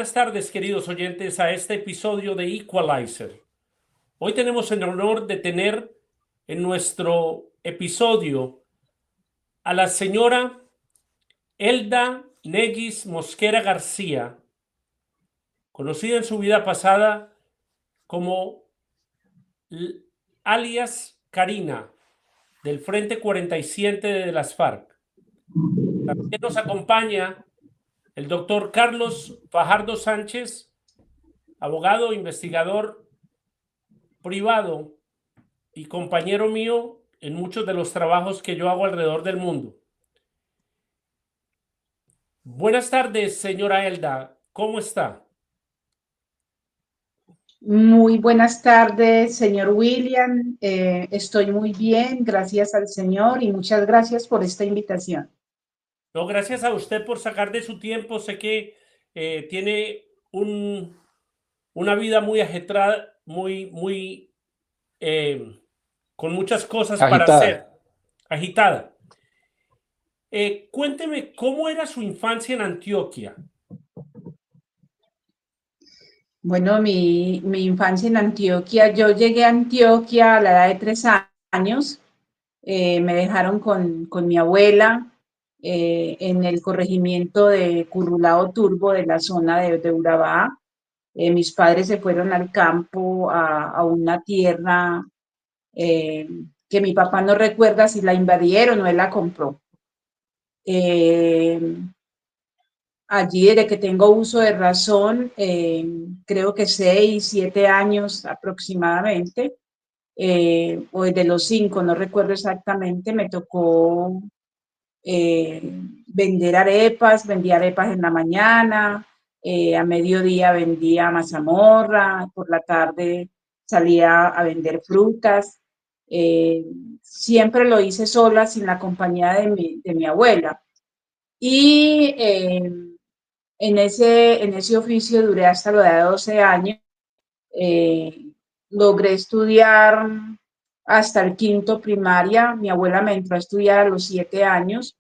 Buenas tardes, queridos oyentes, a este episodio de Equalizer. Hoy tenemos el honor de tener en nuestro episodio a la señora Elda Negis Mosquera García, conocida en su vida pasada como alias Karina, del Frente 47 de las FARC. También nos acompaña el doctor Carlos Fajardo Sánchez, abogado, investigador privado y compañero mío en muchos de los trabajos que yo hago alrededor del mundo. Buenas tardes, señora Elda. ¿Cómo está? Muy buenas tardes, señor William. Estoy muy bien, gracias al Señor y muchas gracias por esta invitación. No, gracias a usted por sacar de su tiempo. Sé que tiene una vida muy ajetreada, eh, con muchas cosas para hacer, Agitada. agitada. Cuénteme, ¿cómo era su infancia en Antioquia? Bueno, mi infancia en Antioquia, yo llegué a Antioquia a la edad de 3 años. Me dejaron con mi abuela en el corregimiento de Currulao Turbo de la zona de Urabá. Mis padres se fueron al campo a una tierra eh, que mi papá no recuerda si la invadieron o él la compró. Eh, Allí, desde que tengo uso de razón, creo que 6, 7 años aproximadamente, o desde los 5, no recuerdo exactamente, me tocó eh, vender arepas, vendía arepas en la mañana, a mediodía vendía mazamorra, por la tarde salía a vender frutas. Eh, Siempre lo hice sola, sin la compañía de mi abuela. Y en ese oficio duré hasta la edad de 12 años. Eh, Logré estudiar hasta el quinto primaria. Mi abuela me entró a estudiar a los 7 años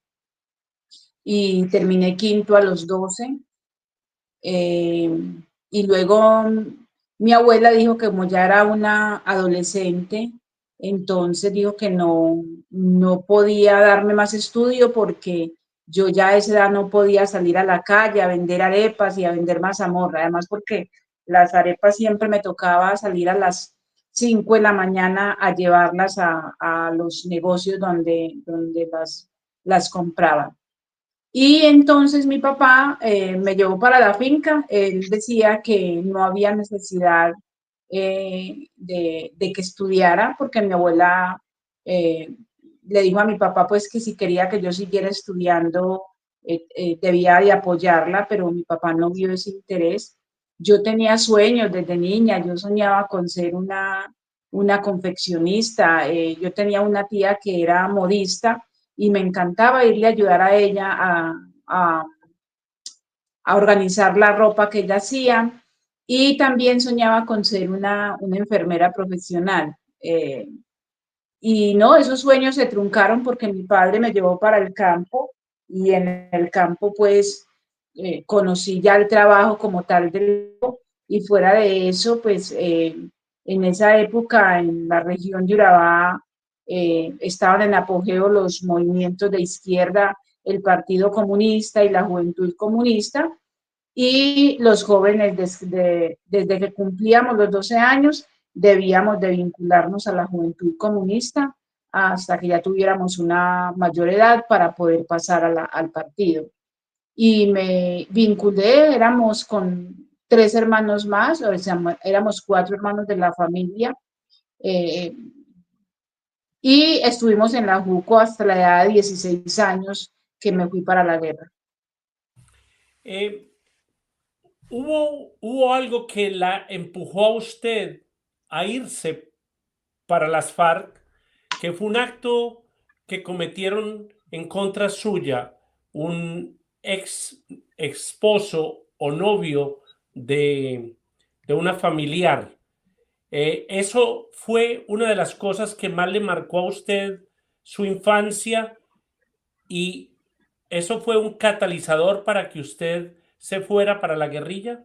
y terminé quinto a los 12. Eh, y luego mi abuela dijo que como ya era una adolescente, entonces dijo que no podía darme más estudio porque yo ya a esa edad no podía salir a la calle a vender arepas y a vender mazamorra, además porque las arepas siempre me tocaba salir a las 5 de la mañana a llevarlas a los negocios donde las compraban. Y entonces mi papá me llevó para la finca. Él decía que no había necesidad de que estudiara, porque mi abuela eh, le dijo a mi papá pues que si quería que yo siguiera estudiando, debía de apoyarla, pero mi papá no vio ese interés. Yo tenía sueños desde niña, yo soñaba con ser una confeccionista. Yo tenía una tía que era modista y me encantaba irle a ayudar a ella a, a organizar la ropa que ella hacía, y también soñaba con ser una enfermera profesional. Y no, esos sueños se truncaron porque mi padre me llevó para el campo y en el campo pues conocí ya el trabajo como tal y fuera de eso pues en esa época en la región de Urabá estaban en apogeo los movimientos de izquierda, el Partido Comunista y la Juventud Comunista, y los jóvenes desde que cumplíamos los 12 años debíamos de vincularnos a la Juventud Comunista hasta que ya tuviéramos una mayor edad para poder pasar al partido. Y me vinculé, éramos con 3 hermanos más, o sea, éramos 4 hermanos de la familia, eh, y estuvimos en la JUCO hasta la edad de 16 años que me fui para la guerra. Eh, ¿Hubo algo que la empujó a usted a irse para las FARC, que fue un acto que cometieron en contra suya un ex esposo o novio de una familiar? Eso fue una de las cosas que más le marcó a usted su infancia, y eso fue un catalizador para que usted se fuera para la guerrilla.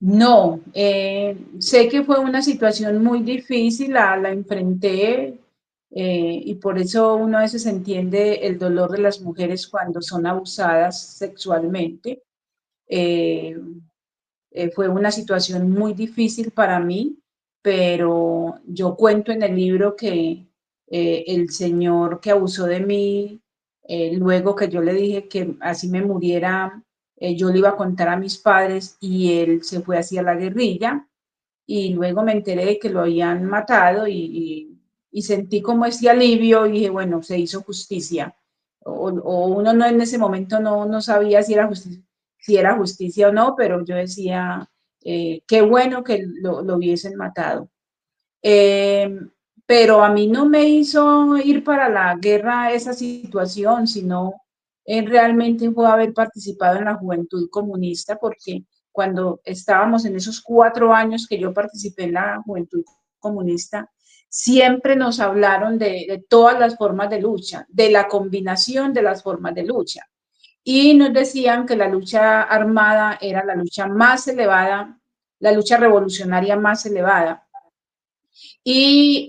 No, sé que fue una situación muy difícil, la enfrenté y por eso uno a veces entiende el dolor de las mujeres cuando son abusadas sexualmente. Eh, Fue una situación muy difícil para mí, pero yo cuento en el libro que el señor que abusó de mí, luego que yo le dije que así me muriera, yo le iba a contar a mis padres y él se fue hacia la guerrilla y luego me enteré de que lo habían matado y sentí como ese alivio y dije, bueno, se hizo justicia. O uno no en ese momento no sabía si era justicia o no, pero yo decía, qué bueno que lo hubiesen matado. Eh, pero a mí no me hizo ir para la guerra esa situación, sino realmente fue haber participado en la Juventud Comunista, porque cuando estábamos en esos 4 años que yo participé en la Juventud Comunista, siempre nos hablaron de todas las formas de lucha, de la combinación de las formas de lucha. Y nos decían que la lucha armada era la lucha más elevada, la lucha revolucionaria más elevada, y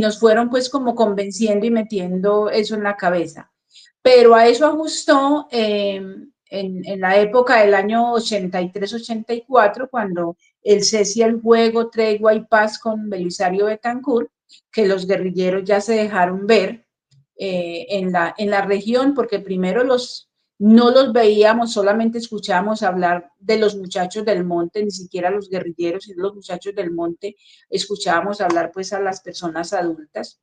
nos fueron pues como convenciendo y metiendo eso en la cabeza. Pero a eso ajustó en la época del año 83-84, cuando el cese al fuego, tregua y paz con Belisario Betancourt, que los guerrilleros ya se dejaron ver en la región, porque primero no los veíamos, solamente escuchábamos hablar de los muchachos del monte, ni siquiera los guerrilleros, sino los muchachos del monte, escuchábamos hablar pues a las personas adultas.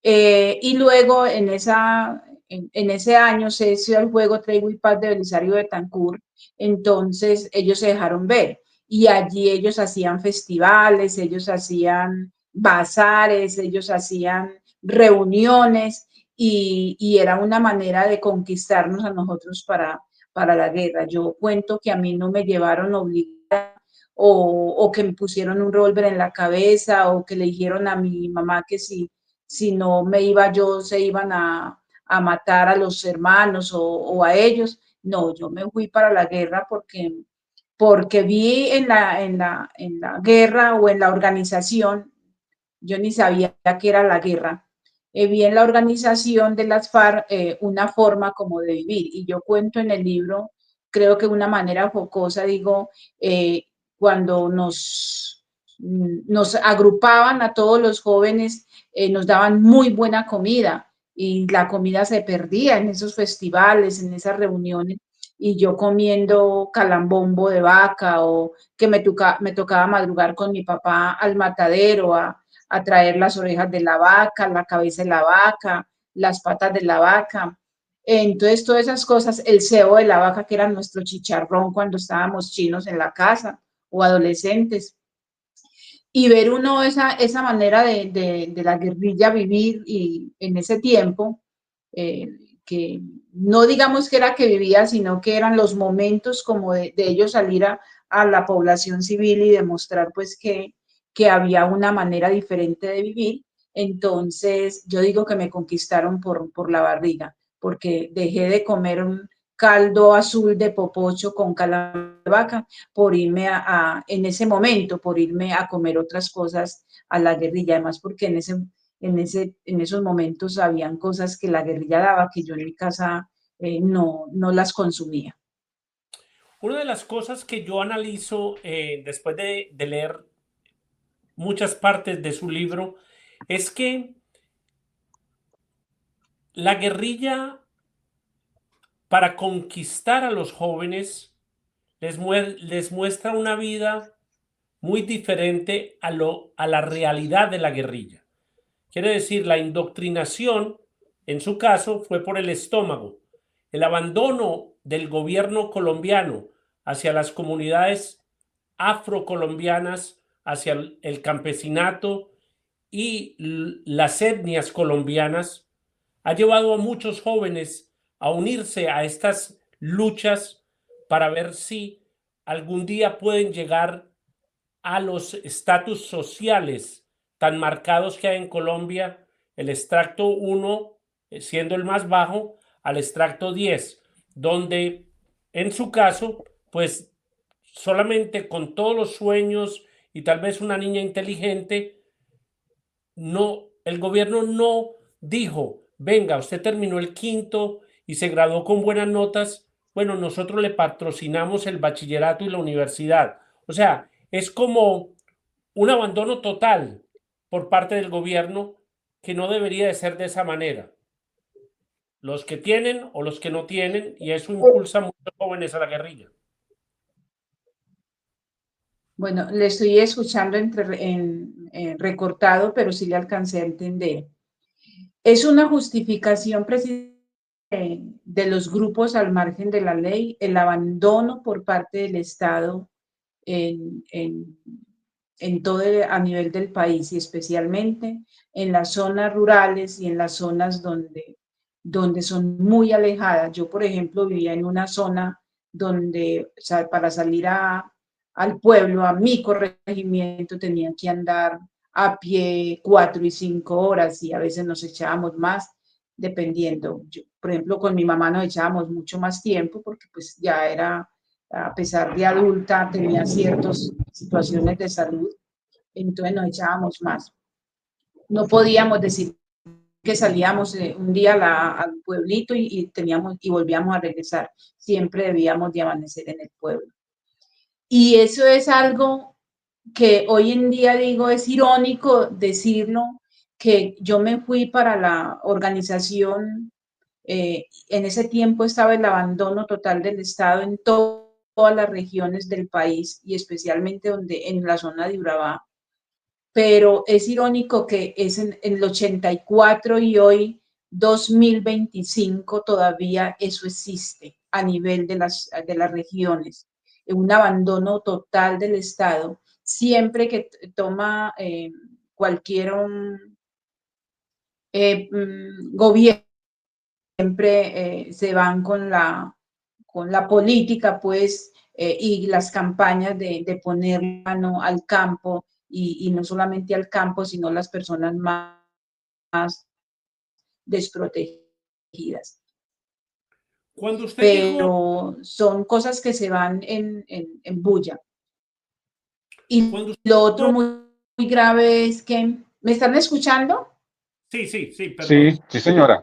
Y luego en ese año se hizo el juego Tregua y Paz de Belisario Betancourt, entonces ellos se dejaron ver y allí ellos hacían festivales, ellos hacían bazares, ellos hacían reuniones y era una manera de conquistarnos a nosotros para la guerra. Yo cuento que a mí no me llevaron obligada o que me pusieron un revólver en la cabeza o que le dijeron a mi mamá que si no me iba yo, se iban a matar a los hermanos o a ellos. No, yo me fui para la guerra porque vi en la guerra o en la organización, yo ni sabía qué era la guerra, vi en la organización de las FARC una forma como de vivir. Y yo cuento en el libro, creo que de una manera jocosa, digo, cuando nos agrupaban a todos los jóvenes, nos daban muy buena comida y la comida se perdía en esos festivales, en esas reuniones, y yo comiendo calambombo de vaca o que me tocaba madrugar con mi papá al matadero a traer las orejas de la vaca, la cabeza de la vaca, las patas de la vaca. Entonces, todas esas cosas, el cebo de la vaca, que era nuestro chicharrón cuando estábamos chinos en la casa o adolescentes, y ver uno esa manera de la guerrilla vivir y en ese tiempo, eh, que no digamos que era que vivía, sino que eran los momentos como de ellos salir a la población civil y demostrar pues que había una manera diferente de vivir. Entonces yo digo que me conquistaron por la barriga, porque dejé de comer un caldo azul de popocho con calabaza de vaca por irme en ese momento, por irme a comer otras cosas a la guerrilla, además porque en esos momentos habían cosas que la guerrilla daba que yo en mi casa no las consumía. Una de las cosas que yo analizo después de leer muchas partes de su libro es que la guerrilla, para conquistar a los jóvenes, les muestra una vida muy diferente a la realidad de la guerrilla. Quiere decir, la indoctrinación, en su caso, fue por el estómago. El abandono del gobierno colombiano hacia las comunidades afrocolombianas, hacia el campesinato y las etnias colombianas, ha llevado a muchos jóvenes a unirse a estas luchas para ver si algún día pueden llegar a los estatus sociales tan marcados que hay en Colombia, el extracto 1 siendo el más bajo, al extracto 10, donde en su caso, pues solamente con todos los sueños y tal vez una niña inteligente, no, el gobierno no dijo, venga, usted terminó el quinto y se graduó con buenas notas, bueno, nosotros le patrocinamos el bachillerato y la universidad. O sea, es como un abandono total por parte del gobierno que no debería de ser de esa manera. Los que tienen o los que no tienen, y eso impulsa a muchos jóvenes a la guerrilla. Bueno, le estoy escuchando recortado, pero sí le alcancé a entender. Es una justificación precisamente de los grupos al margen de la ley, el abandono por parte del Estado en, en, en todo a nivel del país y especialmente en las zonas rurales y en las zonas donde son muy alejadas. Yo, por ejemplo, vivía en una zona donde, o sea, para salir al pueblo, a mi corregimiento, tenía que andar a pie 4 y 5 horas y a veces nos echábamos más, dependiendo. Yo, por ejemplo, con mi mamá nos echábamos mucho más tiempo porque pues ya era, a pesar de adulta, tenía ciertas situaciones de salud, entonces nos echábamos más. No podíamos decir que salíamos un día al pueblito teníamos, y volvíamos a regresar. Siempre debíamos de amanecer en el pueblo. Y eso es algo que hoy en día digo, es irónico decirlo, que yo me fui para la organización, en ese tiempo estaba el abandono total del Estado en todas las regiones del país y especialmente en la zona de Urabá, pero es irónico que es en el 84 y hoy 2025 todavía eso existe a nivel de las regiones, un abandono total del Estado. Siempre que toma cualquier gobierno, siempre se van con la política, pues, y las campañas de poner mano al campo, y no solamente al campo, sino las personas más desprotegidas. Cuando usted llegó, Pero son cosas que se van en bulla. Y cuando lo otro usted, muy grave es que, ¿me están escuchando? sí, sí, sí, perdón. Sí, sí, señora.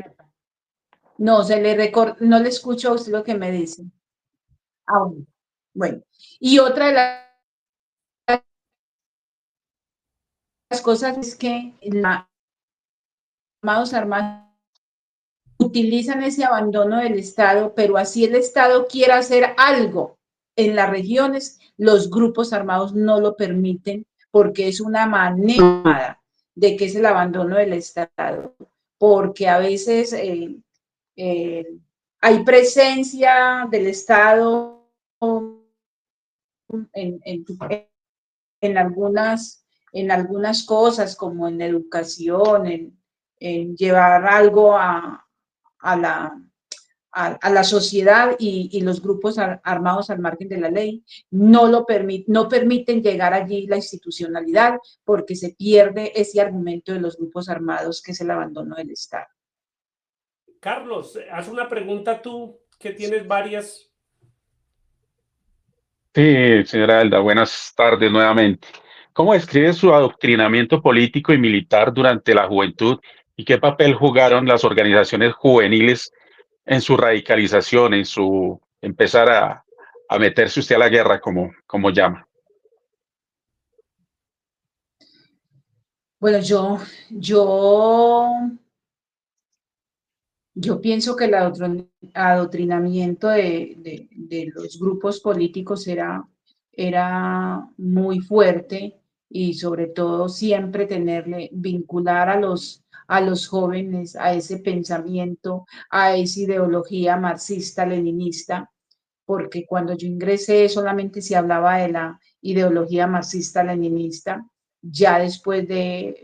No, no le escucho a usted lo que me dice. Ah, bueno. Y otra de las cosas es que los armados utilizan ese abandono del Estado, pero así el Estado quiera hacer algo en las regiones, los grupos armados no lo permiten porque es una manera de que es el abandono del Estado, porque a veces hay presencia del Estado en, en, en algunas cosas, como en educación, en llevar algo a la sociedad, y los grupos armados al margen de la ley no permiten llegar allí la institucionalidad porque se pierde ese argumento de los grupos armados que es el abandono del Estado. Carlos, haz una pregunta tú, que tienes varias. Sí, señora Elda, buenas tardes nuevamente. ¿Cómo describe su adoctrinamiento político y militar durante la juventud y qué papel jugaron las organizaciones juveniles en su radicalización, en su empezar a meterse usted a la guerra, como llama? Bueno, yo Yo pienso que el adoctrinamiento de los grupos políticos era muy fuerte, y sobre todo siempre vincular a los jóvenes a ese pensamiento, a esa ideología marxista-leninista, porque cuando yo ingresé solamente se hablaba de la ideología marxista-leninista. Ya después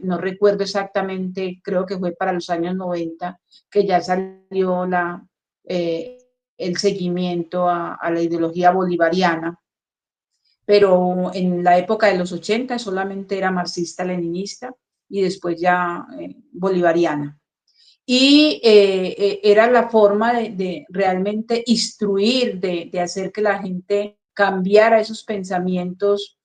no recuerdo exactamente, creo que fue para los años 90, que ya salió eh, el seguimiento a la ideología bolivariana, pero en la época de los 80 solamente era marxista-leninista y después ya bolivariana. Y era la forma de realmente instruir, de hacer que la gente cambiara esos pensamientos,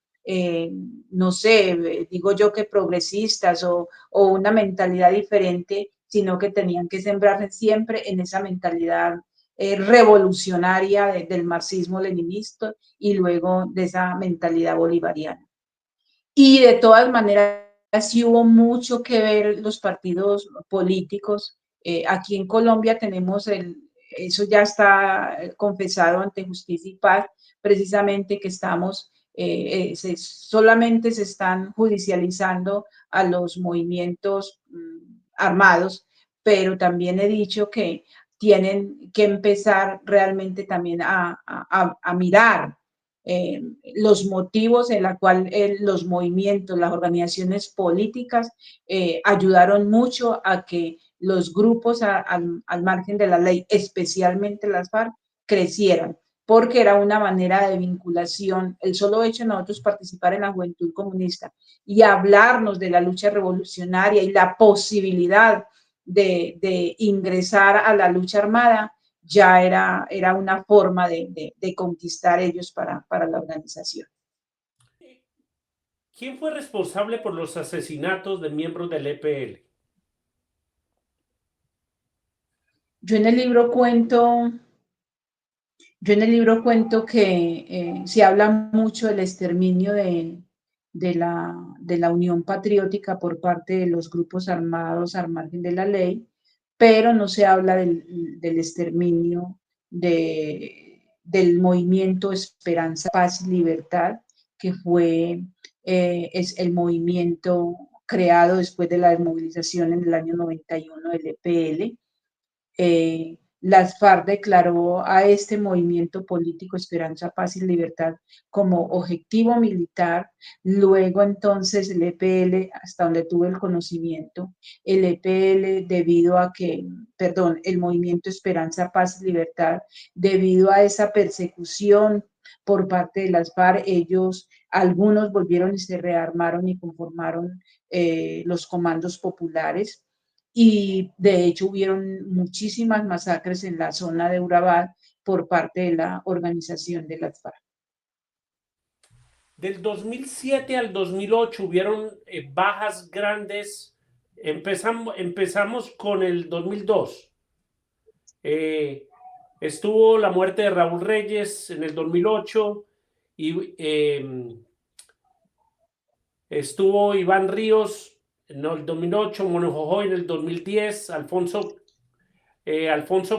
no sé, digo yo que progresistas o una mentalidad diferente, sino que tenían que sembrarse siempre en esa mentalidad revolucionaria del marxismo-leninista y luego de esa mentalidad bolivariana. Y de todas maneras, sí hubo mucho que ver los partidos políticos. Aquí en Colombia tenemos eso ya está confesado ante Justicia y Paz, precisamente que estamos, solamente se están judicializando a los movimientos armados, pero también he dicho que tienen que empezar realmente también a mirar los motivos en la cual los movimientos, las organizaciones políticas ayudaron mucho a que los grupos al margen de la ley, especialmente las FARC, crecieran, porque era una manera de vinculación. El solo hecho de nosotros participar en la Juventud Comunista y hablarnos de la lucha revolucionaria y la posibilidad de ingresar a la lucha armada, ya era una forma de conquistar ellos para la organización. ¿Quién fue responsable por los asesinatos de miembros del EPL? Yo en el libro cuento que se habla mucho del exterminio de la Unión Patriótica por parte de los grupos armados al margen de la ley, pero no se habla del exterminio del movimiento Esperanza, Paz y Libertad, que es el movimiento creado después de la desmovilización en el año 91 del EPL. Las FARC declaró a este movimiento político Esperanza, Paz y Libertad como objetivo militar. Luego entonces el EPL, hasta donde tuve el conocimiento, el EPL el movimiento Esperanza, Paz y Libertad, debido a esa persecución por parte de las FARC, algunos volvieron y se rearmaron y conformaron los comandos populares. Y de hecho hubieron muchísimas masacres en la zona de Urabá por parte de la organización de las FARC. Del 2007 al 2008 hubieron bajas grandes. Empezamos con el 2002. Estuvo la muerte de Raúl Reyes en el 2008 y estuvo Iván Ríos en el 2008, Mono Jojoy en el 2010, Alfonso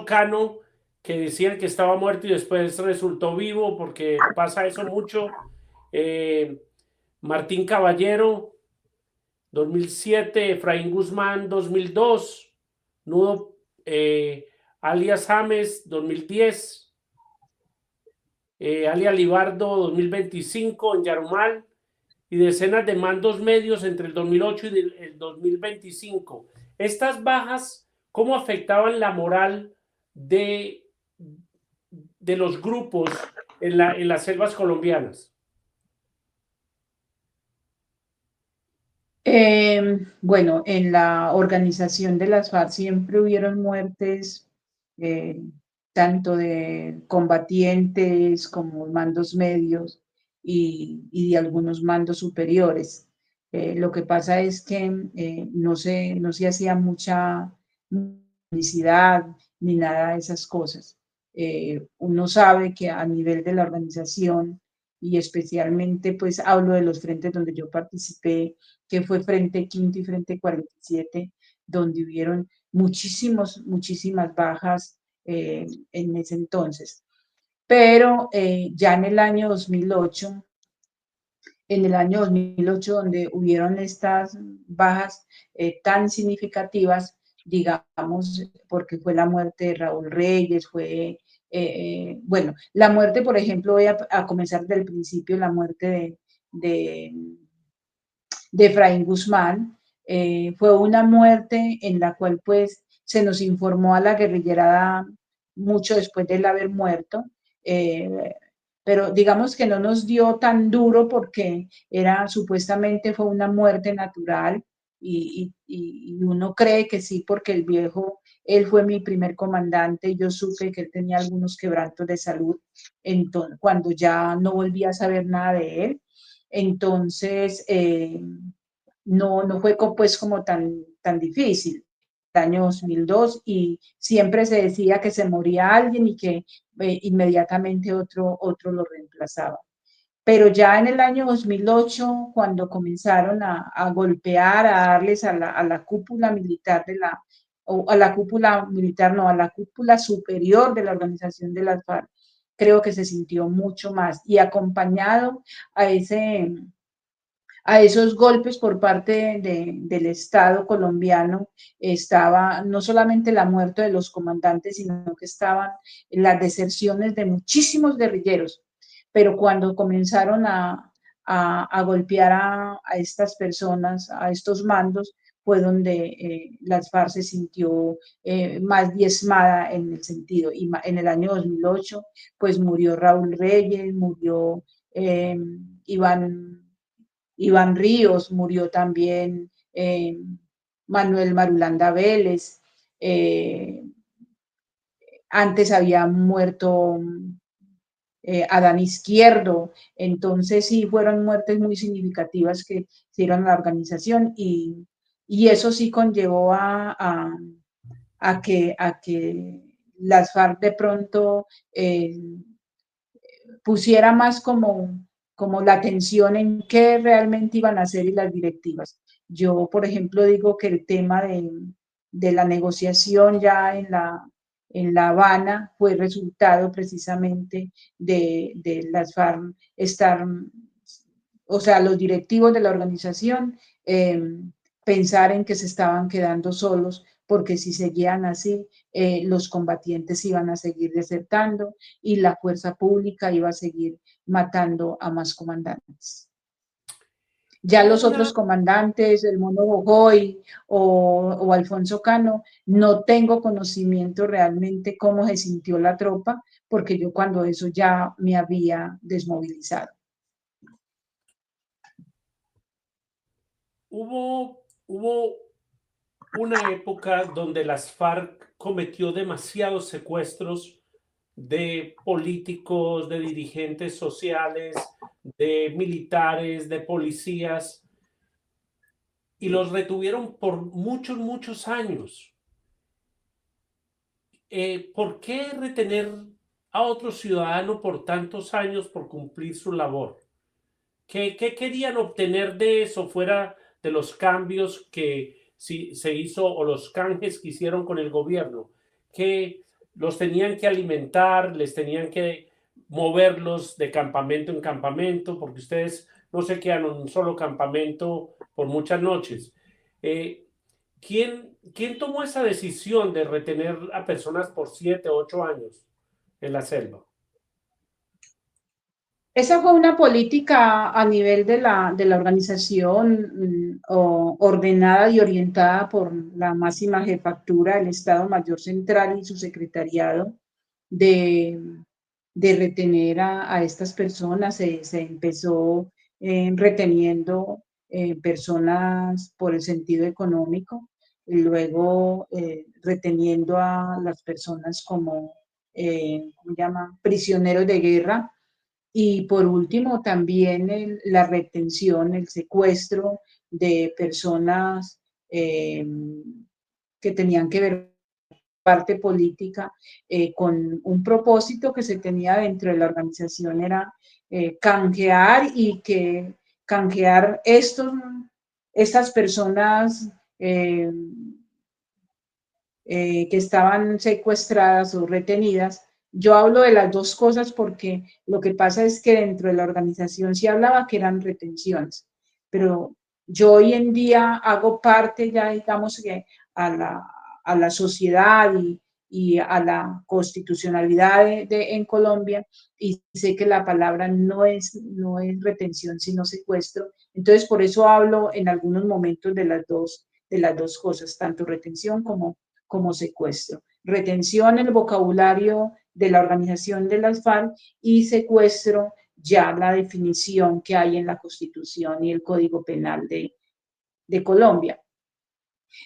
Cano, que decían que estaba muerto y después resultó vivo, porque pasa eso mucho. Martín Caballero, 2007, Efraín Guzmán, 2002, Nudo alias James, 2010, alias Libardo, 2025, en Yarumal, y decenas de mandos medios entre el 2008 y el 2025. Estas bajas, ¿cómo afectaban la moral de los grupos en las selvas colombianas? Bueno, en la organización de las FARC siempre hubieron muertes, tanto de combatientes como mandos medios y de algunos mandos superiores. Lo que pasa es que no se hacía mucha publicidad ni nada de esas cosas. Uno sabe que a nivel de la organización, y especialmente pues hablo de los frentes donde yo participé, que fue Frente Quinto y Frente 47, donde hubieron muchísimas bajas en ese entonces. Pero ya en el año 2008, donde hubieron estas bajas tan significativas, digamos, porque fue la muerte de Raúl Reyes, bueno, la muerte, por ejemplo, voy a comenzar del principio, la muerte de Efraín Guzmán, fue una muerte en la cual pues se nos informó a la guerrillerada mucho después de él haber muerto, pero digamos que no nos dio tan duro porque supuestamente fue una muerte natural, y uno cree que sí, porque el viejo, él fue mi primer comandante y yo supe que él tenía algunos quebrantos de salud entonces, cuando ya no volví a saber nada de él. Entonces, no fue pues como tan difícil el año 2002 y siempre se decía que se moría alguien y que inmediatamente otro lo reemplazaba. Pero ya en el año 2008, cuando comenzaron a golpear, a darles a la cúpula militar o a la cúpula militar, no, a la cúpula superior de la organización de las FARC, creo que se sintió mucho más. Y acompañado a a esos golpes por parte del Estado colombiano estaba no solamente la muerte de los comandantes, sino que estaban las deserciones de muchísimos guerrilleros. Pero cuando comenzaron a golpear a estas personas, a estos mandos, fue donde las FARC se sintió más diezmada en el sentido. Y en el año 2008, pues murió Raúl Reyes, murió Iván Ríos, murió también Manuel Marulanda Vélez, antes había muerto Adán Izquierdo, entonces sí fueron muertes muy significativas que se dieron a la organización y eso sí conllevó a que las FARC de pronto pusiera más como la atención en qué realmente iban a hacer y las directivas. Yo, por ejemplo, digo que el tema de la negociación ya en La Habana fue resultado precisamente de las FARC estar, o sea, los directivos de la organización pensar en que se estaban quedando solos, porque si seguían así, los combatientes iban a seguir desertando y la fuerza pública iba a seguir matando a más comandantes. Ya Hubo los una, otros comandantes, el Mono Bojoy o Alfonso Cano, no tengo conocimiento realmente cómo se sintió la tropa, porque yo cuando eso ya me había desmovilizado. hubo una época donde las FARC cometió demasiados secuestros de políticos, de dirigentes sociales, de militares, de policías, y los retuvieron por muchos años. ¿Por qué retener a otro ciudadano por tantos años por cumplir su labor? ¿Qué querían obtener de eso fuera de los cambios que se hizo o los canjes que hicieron con el gobierno? Que los tenían que alimentar, les tenían que moverlos de campamento en campamento, porque ustedes no se quedan en un solo campamento por muchas noches. Eh, ¿Quién tomó esa decisión de retener a personas por 7 o 8 años en la selva? Esa fue una política a nivel de la organización ordenada y orientada por la máxima jefatura, el Estado Mayor Central y su secretariado de, de retener a estas personas. Se empezó reteniendo personas por el sentido económico, y luego reteniendo a las personas como, ¿cómo se llama? Prisioneros de guerra y por último, también la retención, el secuestro de personas que tenían que ver parte política con un propósito que se tenía dentro de la organización era canjear y que canjear estas personas que estaban secuestradas o retenidas. Yo hablo de las dos cosas porque lo que pasa es que dentro de la organización se hablaba que eran retenciones, pero yo hoy en día hago parte ya, digamos, que a la sociedad y a la constitucionalidad en Colombia y sé que la palabra no es retención, sino secuestro. Entonces, por eso hablo en algunos momentos de las dos cosas, tanto retención como secuestro. Retención, el vocabulario de la organización de las FARC y secuestro, ya la definición que hay en la Constitución y el Código Penal de Colombia.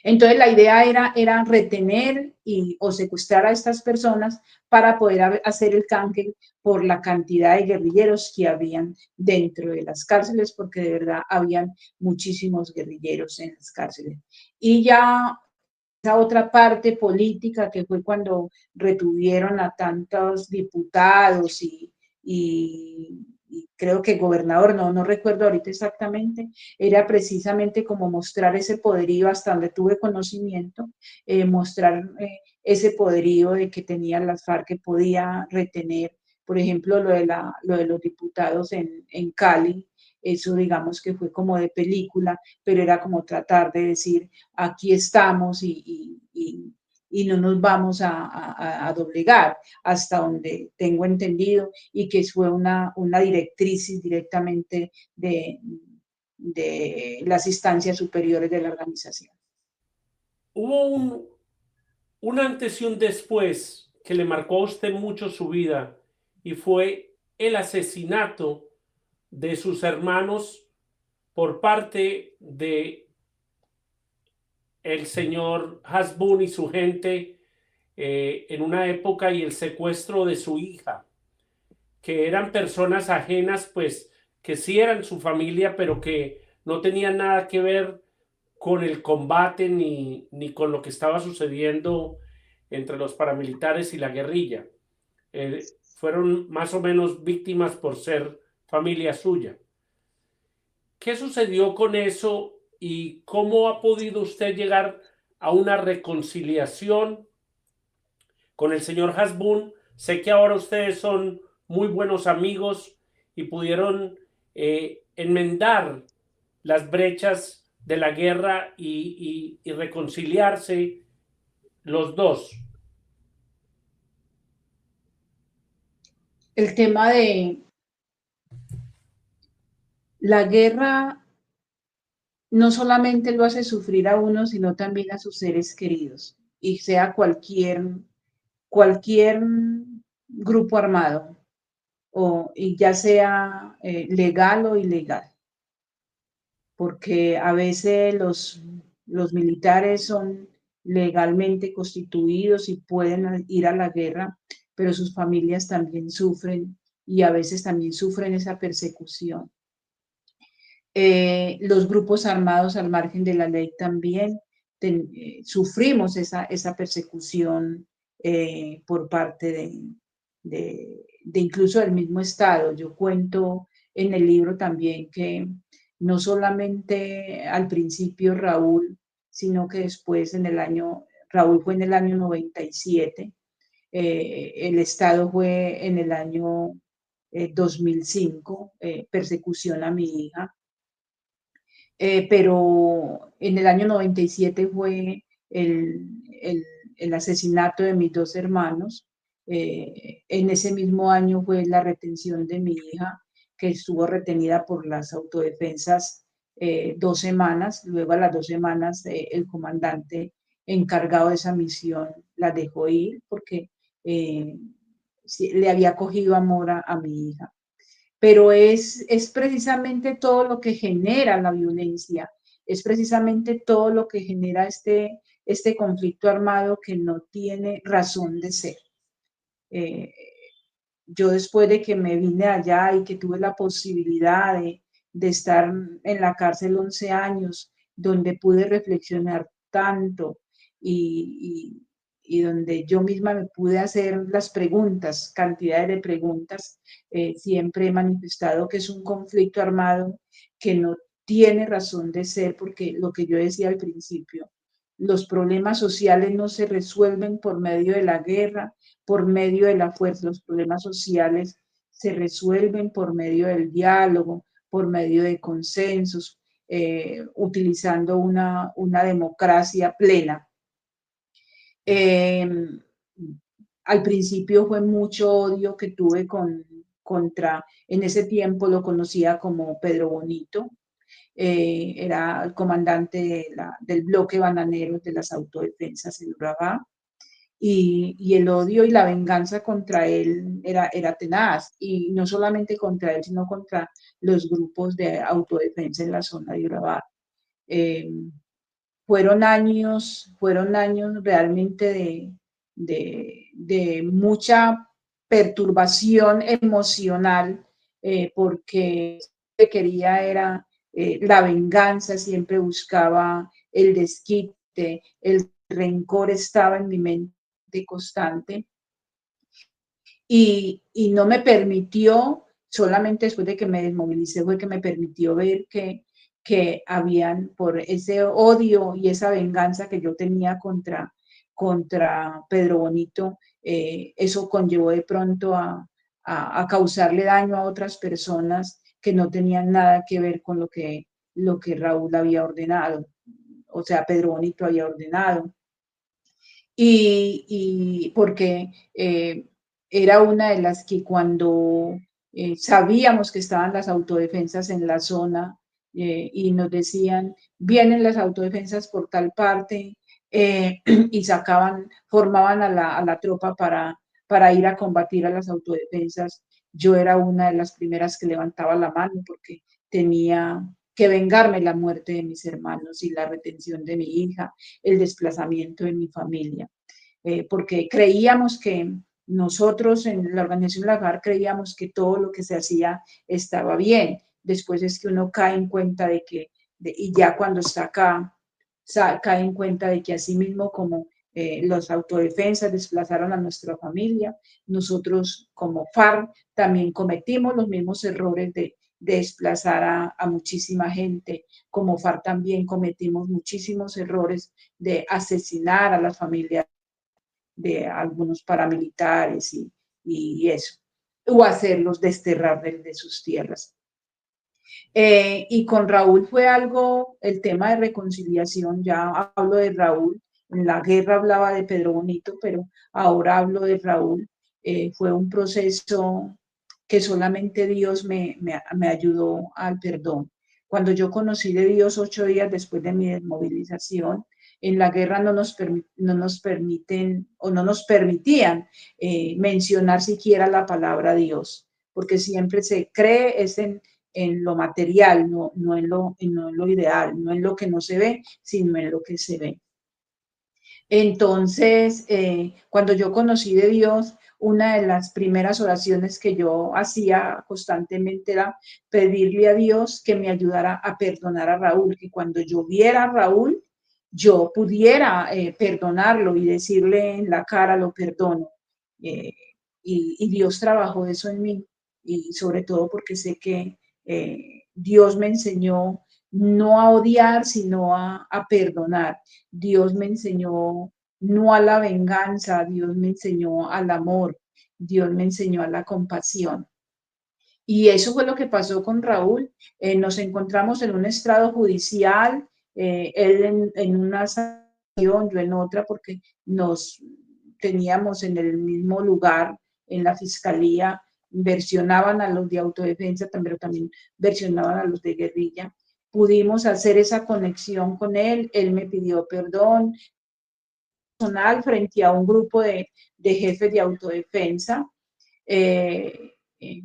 Entonces la idea era retener o secuestrar a estas personas para poder hacer el canje por la cantidad de guerrilleros que habían dentro de las cárceles, porque de verdad habían muchísimos guerrilleros en las cárceles. Y ya esa otra parte política que fue cuando retuvieron a tantos diputados y creo que gobernador, no recuerdo ahorita exactamente, era precisamente como mostrar ese poderío hasta donde tuve conocimiento, mostrar ese poderío de que tenían las FARC, que podía retener, por ejemplo, lo de los diputados en Cali. Eso digamos que fue como de película, pero era como tratar de decir, aquí estamos y no nos vamos a doblegar, hasta donde tengo entendido, y que fue una directriz directamente de las instancias superiores de la organización. Hubo un antes y un después que le marcó a usted mucho su vida, y fue el asesinato de sus hermanos por parte de el señor Hasbun y su gente en una época, y el secuestro de su hija, que eran personas ajenas, pues que sí eran su familia, pero que no tenían nada que ver con el combate ni con lo que estaba sucediendo entre los paramilitares y la guerrilla. Fueron más o menos víctimas por ser familia suya. ¿Qué sucedió con eso y cómo ha podido usted llegar a una reconciliación con el señor Hasbun? Sé que ahora ustedes son muy buenos amigos y pudieron enmendar las brechas de la guerra y reconciliarse los dos. El tema de la guerra no solamente lo hace sufrir a uno, sino también a sus seres queridos, y sea cualquier grupo armado, y ya sea legal o ilegal, porque a veces los militares son legalmente constituidos y pueden ir a la guerra, pero sus familias también sufren, y a veces también sufren esa persecución. Los grupos armados al margen de la ley también sufrimos esa persecución por parte de incluso del mismo Estado. Yo cuento en el libro también que no solamente al principio Raúl, sino que después Raúl fue en el año 97, el Estado fue en el año 2005, persecución a mi hija. Pero en el año 97 fue el asesinato de mis dos hermanos. En ese mismo año fue la retención de mi hija, que estuvo retenida por las autodefensas 2 semanas. Luego a las 2 semanas el comandante encargado de esa misión la dejó ir porque le había cogido amor a mi hija. Pero es precisamente todo lo que genera la violencia, es precisamente todo lo que genera este conflicto armado que no tiene razón de ser. Yo después de que me vine allá y que tuve la posibilidad de estar en la cárcel 11 años, donde pude reflexionar tanto y donde yo misma me pude hacer las preguntas, cantidades de preguntas, siempre he manifestado que es un conflicto armado que no tiene razón de ser, porque lo que yo decía al principio, los problemas sociales no se resuelven por medio de la guerra, por medio de la fuerza. Los problemas sociales se resuelven por medio del diálogo, por medio de consensos, utilizando una democracia plena. Al principio fue mucho odio que tuve contra, en ese tiempo lo conocía como Pedro Bonito, era el comandante del bloque bananero de las autodefensas en Urabá, y el odio y la venganza contra él era tenaz, y no solamente contra él, sino contra los grupos de autodefensa en la zona de Urabá. fueron años realmente de mucha perturbación emocional, porque lo que quería era la venganza, siempre buscaba el desquite, el rencor estaba en mi mente constante y no me permitió, solamente después de que me desmovilicé, fue que me permitió ver que habían, por ese odio y esa venganza que yo tenía contra Pedro Bonito, eso conllevó de pronto a causarle daño a otras personas que no tenían nada que ver con lo que Raúl había ordenado, o sea, Pedro Bonito había ordenado. Y porque era una de las que cuando sabíamos que estaban las autodefensas en la zona y nos decían, vienen las autodefensas por tal parte y formaban a la tropa para ir a combatir a las autodefensas, yo era una de las primeras que levantaba la mano porque tenía que vengarme la muerte de mis hermanos y la retención de mi hija, el desplazamiento de mi familia, porque creíamos que nosotros en la organización La FARC creíamos que todo lo que se hacía estaba bien. Después es que uno cae en cuenta de que, y ya cuando está acá, cae en cuenta de que así mismo como los autodefensas desplazaron a nuestra familia, nosotros como FARC también cometimos los mismos errores de desplazar a muchísima gente. Como FARC también cometimos muchísimos errores de asesinar a las familias de algunos paramilitares y eso, o hacerlos desterrar de sus tierras. Y con Raúl fue algo, el tema de reconciliación, ya hablo de Raúl, en la guerra hablaba de Pedro Bonito, pero ahora hablo de Raúl, fue un proceso que solamente Dios me ayudó al perdón. Cuando yo conocí de Dios 8 días después de mi desmovilización, en la guerra no nos permiten o no nos permitían mencionar siquiera la palabra Dios, porque siempre se cree es en lo material, no en lo ideal, no en lo que no se ve, sino en lo que se ve. Entonces, cuando yo conocí de Dios, una de las primeras oraciones que yo hacía constantemente era pedirle a Dios que me ayudara a perdonar a Raúl, que cuando yo viera a Raúl, yo pudiera perdonarlo y decirle en la cara, lo perdono. Eh, y Dios trabajó eso en mí, y sobre todo porque sé que Dios me enseñó no a odiar, sino a perdonar. Dios me enseñó no a la venganza, Dios me enseñó al amor, Dios me enseñó a la compasión. Y eso fue lo que pasó con Raúl. Nos encontramos en un estrado judicial, él en una sanción, yo en otra, porque nos teníamos en el mismo lugar, en la fiscalía, versionaban a los de autodefensa, pero también versionaban a los de guerrilla. Pudimos hacer esa conexión con él me pidió perdón personal frente a un grupo de jefes de autodefensa. Eh, eh,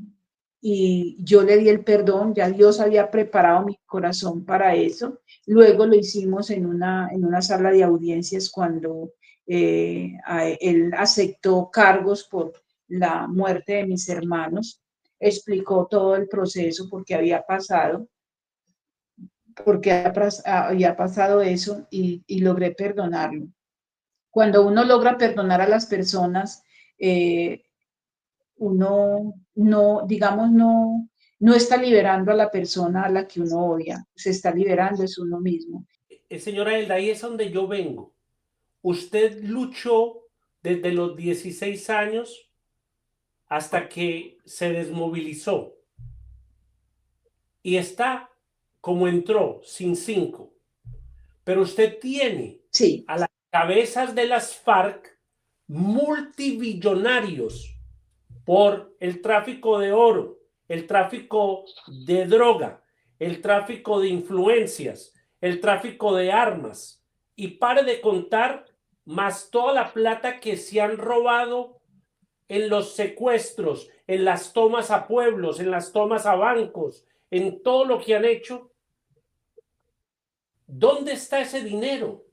y yo le di el perdón, ya Dios había preparado mi corazón para eso. Luego lo hicimos en una sala de audiencias cuando él aceptó cargos por la muerte de mis hermanos, explicó todo el proceso, porque había pasado eso y logré perdonarlo. Cuando uno logra perdonar a las personas, uno no, digamos, no está liberando a la persona a la que uno odia, se está liberando es uno mismo. Señora Elda, ahí es donde yo vengo. Usted luchó desde los 16 años hasta que se desmovilizó y está como entró, sin 5. Pero usted tiene Sí. a las cabezas de las FARC multimillonarios por el tráfico de oro, el tráfico de droga, el tráfico de influencias, el tráfico de armas. Y pare de contar más toda la plata que se han robado en los secuestros, en las tomas a pueblos, en las tomas a bancos, en todo lo que han hecho. ¿dónde está ese dinero?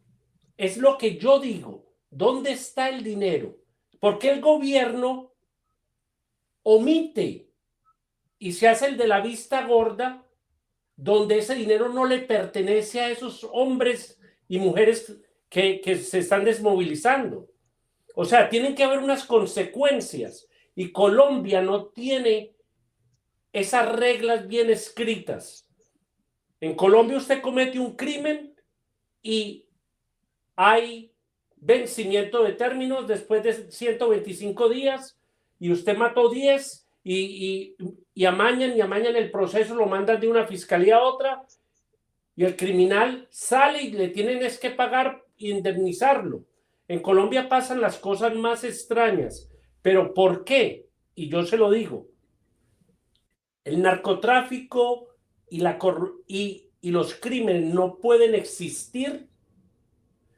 Es lo que yo digo. ¿Dónde está el dinero? ¿Por qué el gobierno omite y se hace el de la vista gorda, donde ese dinero no le pertenece a esos hombres y mujeres que se están desmovilizando? O sea, tienen que haber unas consecuencias y Colombia no tiene esas reglas bien escritas. En Colombia usted comete un crimen y hay vencimiento de términos después de 125 días y usted mató 10 y amañan el proceso, lo mandan de una fiscalía a otra y el criminal sale y le tienen es que pagar e indemnizarlo. En Colombia pasan las cosas más extrañas. ¿Pero por qué? Y yo se lo digo. El narcotráfico y los crímenes no pueden existir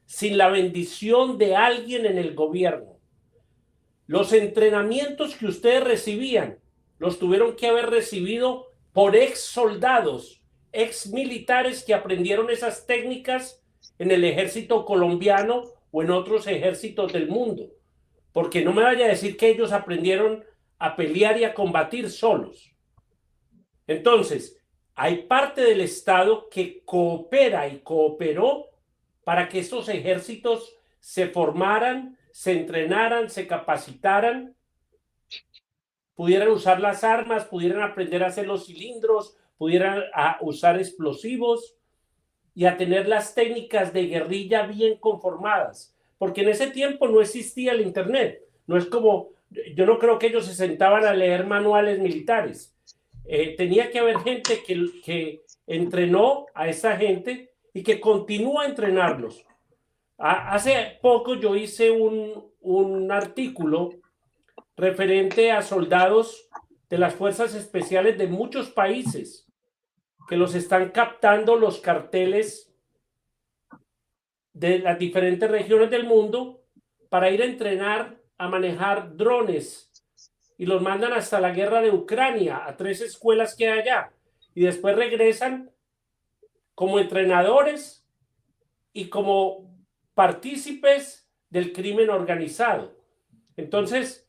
sin la bendición de alguien en el gobierno. Los entrenamientos que ustedes recibían los tuvieron que haber recibido por ex soldados, ex militares que aprendieron esas técnicas en el ejército colombiano o en otros ejércitos del mundo. Porque no me vaya a decir que ellos aprendieron a pelear y a combatir solos. Entonces, hay parte del Estado que coopera y cooperó para que estos ejércitos se formaran, se entrenaran, se capacitaran, pudieran usar las armas, pudieran aprender a hacer los cilindros, pudieran usar explosivos y a tener las técnicas de guerrilla bien conformadas. Porque en ese tiempo no existía el Internet. No es como, yo no creo que ellos se sentaban a leer manuales militares. Tenía que haber gente que entrenó a esa gente y que continúa a entrenarlos. Hace poco yo hice un artículo referente a soldados de las fuerzas especiales de muchos países que los están captando los carteles de las diferentes regiones del mundo para ir a entrenar a manejar drones y los mandan hasta la guerra de Ucrania, a 3 escuelas que hay allá, y después regresan como entrenadores y como partícipes del crimen organizado. Entonces,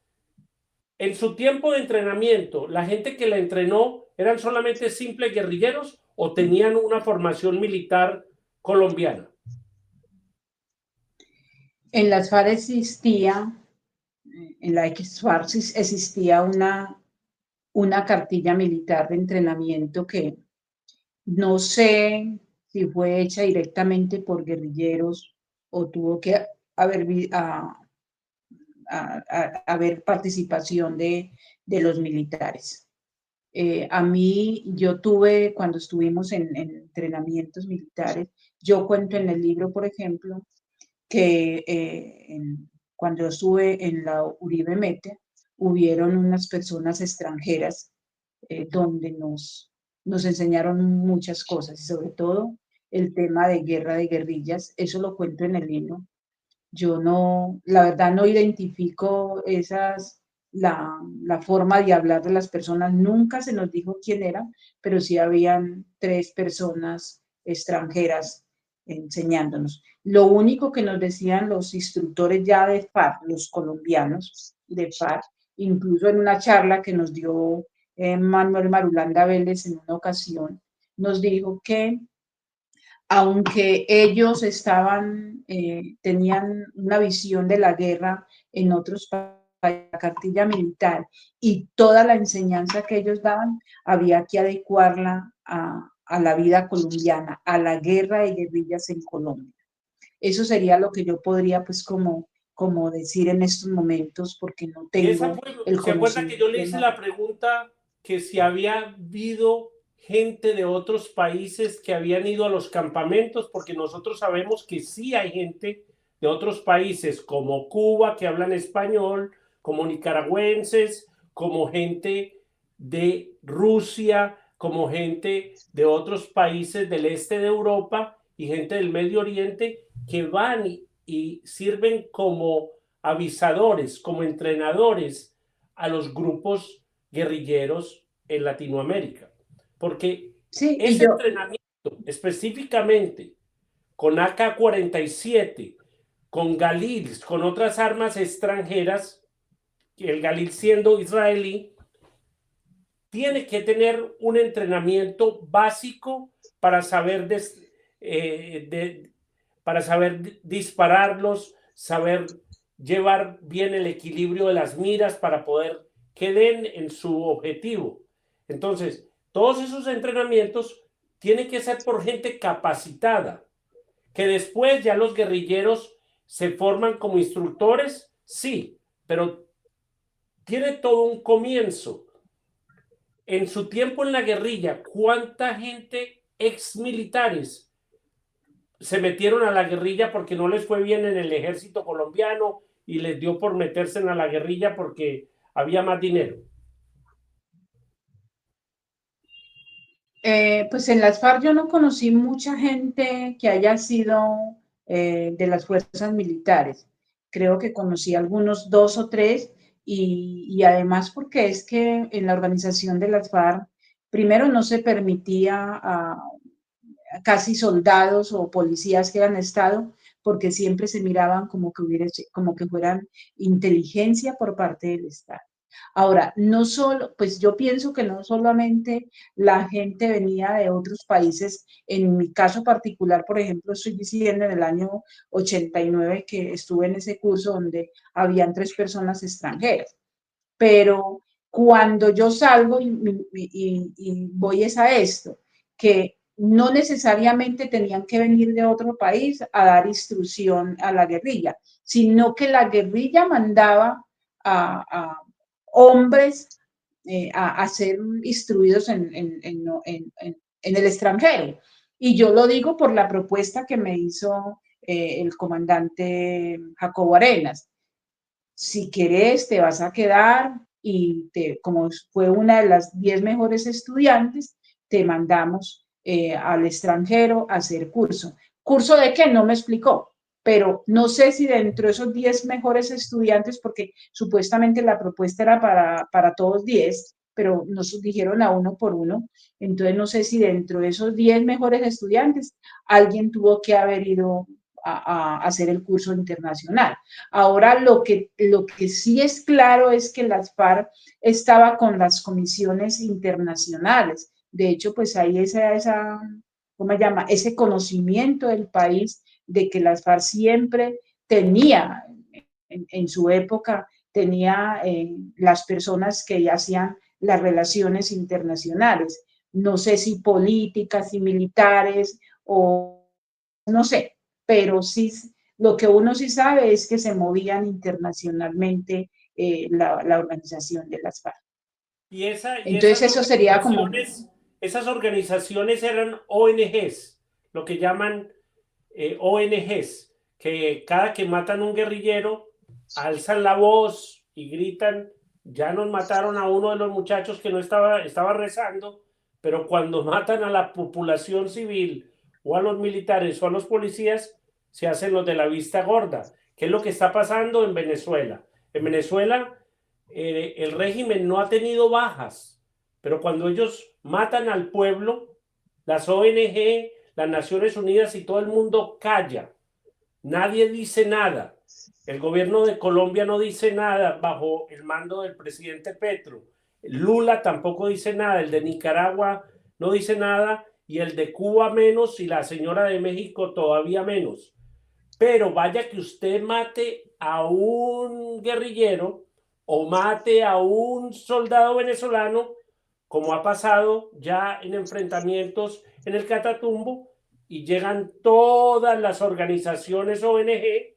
en su tiempo de entrenamiento, ¿la gente que la entrenó eran solamente simples guerrilleros o tenían una formación militar colombiana? En las FARC en la FARC existía una cartilla militar de entrenamiento que no sé si fue hecha directamente por guerrilleros o tuvo que haber participación de los militares. A mí, yo tuve, cuando estuvimos en entrenamientos militares, yo cuento en el libro, por ejemplo, que cuando estuve en la Uribe Mete, hubieron unas personas extranjeras donde nos enseñaron muchas cosas y sobre todo el tema de guerra de guerrillas, eso lo cuento en el libro. Yo no, la verdad no identifico la forma de hablar de las personas, nunca se nos dijo quién eran, pero sí habían 3 personas extranjeras enseñándonos. Lo único que nos decían los instructores ya de FARC, los colombianos de FARC, incluso en una charla que nos dio Manuel Marulanda Vélez en una ocasión, nos dijo que aunque ellos tenían una visión de la guerra en otros países, la cartilla militar y toda la enseñanza que ellos daban, había que adecuarla a la vida colombiana, a la guerra de guerrillas en Colombia. Eso sería lo que yo podría, pues, como decir en estos momentos, porque no tengo el conocimiento. ¿Se acuerda que yo le hice la pregunta que si había habido gente de otros países que habían ido a los campamentos? Porque nosotros sabemos que sí hay gente de otros países, como Cuba, que hablan español, como nicaragüenses, como gente de Rusia, como gente de otros países del este de Europa y gente del Medio Oriente que van y sirven como avisadores, como entrenadores a los grupos guerrilleros en Latinoamérica. Porque sí, ese entrenamiento específicamente con AK-47, con Galil, con otras armas extranjeras, el Galil siendo israelí, tiene que tener un entrenamiento básico para saber, para saber dispararlos, saber llevar bien el equilibrio de las miras para poder que den en su objetivo. Entonces, todos esos entrenamientos tienen que ser por gente capacitada, que después ya los guerrilleros se forman como instructores, sí, pero tiene todo un comienzo. En su tiempo en la guerrilla, ¿cuánta gente ex militares se metieron a la guerrilla porque no les fue bien en el ejército colombiano y les dio por meterse en la guerrilla porque había más dinero? Pues en las FARC yo no conocí mucha gente que haya sido de las fuerzas militares. Creo que conocí algunos 2 o 3 y además porque es que en la organización de las FARC, primero no se permitía a casi soldados o policías que han estado, porque siempre se miraban como que fueran inteligencia por parte del Estado. Ahora, no solo, pues yo pienso que no solamente la gente venía de otros países, en mi caso particular, por ejemplo, estoy diciendo en el año 89 que estuve en ese curso donde habían 3 personas extranjeras, pero cuando yo salgo y voy es a esto, que no necesariamente tenían que venir de otro país a dar instrucción a la guerrilla, sino que la guerrilla mandaba a hombres a ser instruidos en el extranjero. Y yo lo digo por la propuesta que me hizo el comandante Jacobo Arenas. Si querés, te vas a quedar y como fue una de las 10 mejores estudiantes, te mandamos al extranjero a hacer curso. ¿Curso de qué? No me explicó, pero no sé si dentro de esos 10 mejores estudiantes, porque supuestamente la propuesta era para todos 10, pero nos dijeron a uno por uno, entonces no sé si dentro de esos 10 mejores estudiantes alguien tuvo que haber ido a hacer el curso internacional. Ahora lo que sí es claro es que las FARC estaba con las comisiones internacionales. De hecho, pues hay ¿cómo se llama? Ese conocimiento del país de que las FARC siempre tenía, en su época, tenía las personas que hacían las relaciones internacionales. No sé si políticas y militares o no sé, pero sí lo que uno sí sabe es que se movían internacionalmente la organización de las FARC. Y, y Entonces eso sería como... esas organizaciones eran ONGs, lo que llaman ONGs, que cada que matan un guerrillero, alzan la voz y gritan, ya nos mataron a uno de los muchachos que no estaba rezando, pero cuando matan a la población civil o a los militares o a los policías, se hacen los de la vista gorda. ¿Qué es lo que está pasando en Venezuela? En Venezuela el régimen no ha tenido bajas, pero cuando ellos matan al pueblo, las ONG, las Naciones Unidas y todo el mundo calla. Nadie dice nada. El gobierno de Colombia no dice nada bajo el mando del presidente Petro. Lula tampoco dice nada. El de Nicaragua no dice nada. Y el de Cuba menos. Y la señora de México todavía menos. Pero vaya que usted mate a un guerrillero o mate a un soldado venezolano, como ha pasado ya en enfrentamientos en el Catatumbo, y llegan todas las organizaciones ONG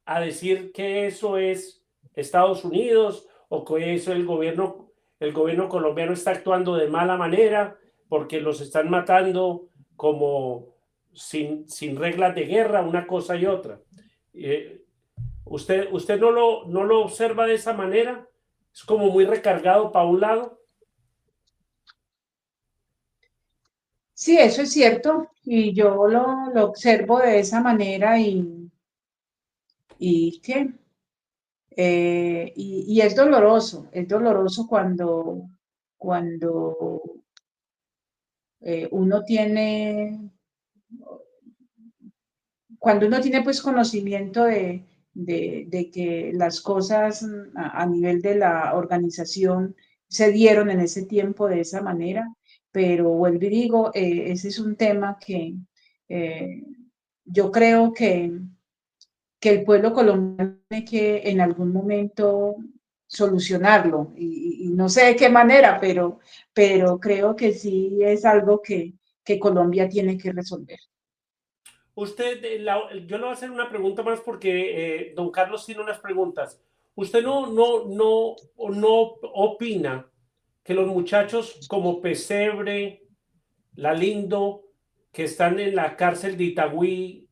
a decir que eso es Estados Unidos o que eso el gobierno colombiano está actuando de mala manera porque los están matando como sin reglas de guerra, una cosa y otra. ¿Usted no lo observa de esa manera? Es como muy recargado para un lado. Sí, eso es cierto y yo lo observo de esa manera y ¿qué? Y es doloroso cuando uno tiene cuando uno tiene pues conocimiento de que las cosas a nivel de la organización se dieron en ese tiempo de esa manera, pero vuelvo y digo, ese es un tema que yo creo que el pueblo colombiano tiene que en algún momento solucionarlo y no sé de qué manera, pero creo que sí es algo que Colombia tiene que resolver. Usted, yo le voy a hacer una pregunta más porque don Carlos tiene unas preguntas. ¿Usted no opina que los muchachos como Pesebre, Lindo, que están en la cárcel de Itagüí,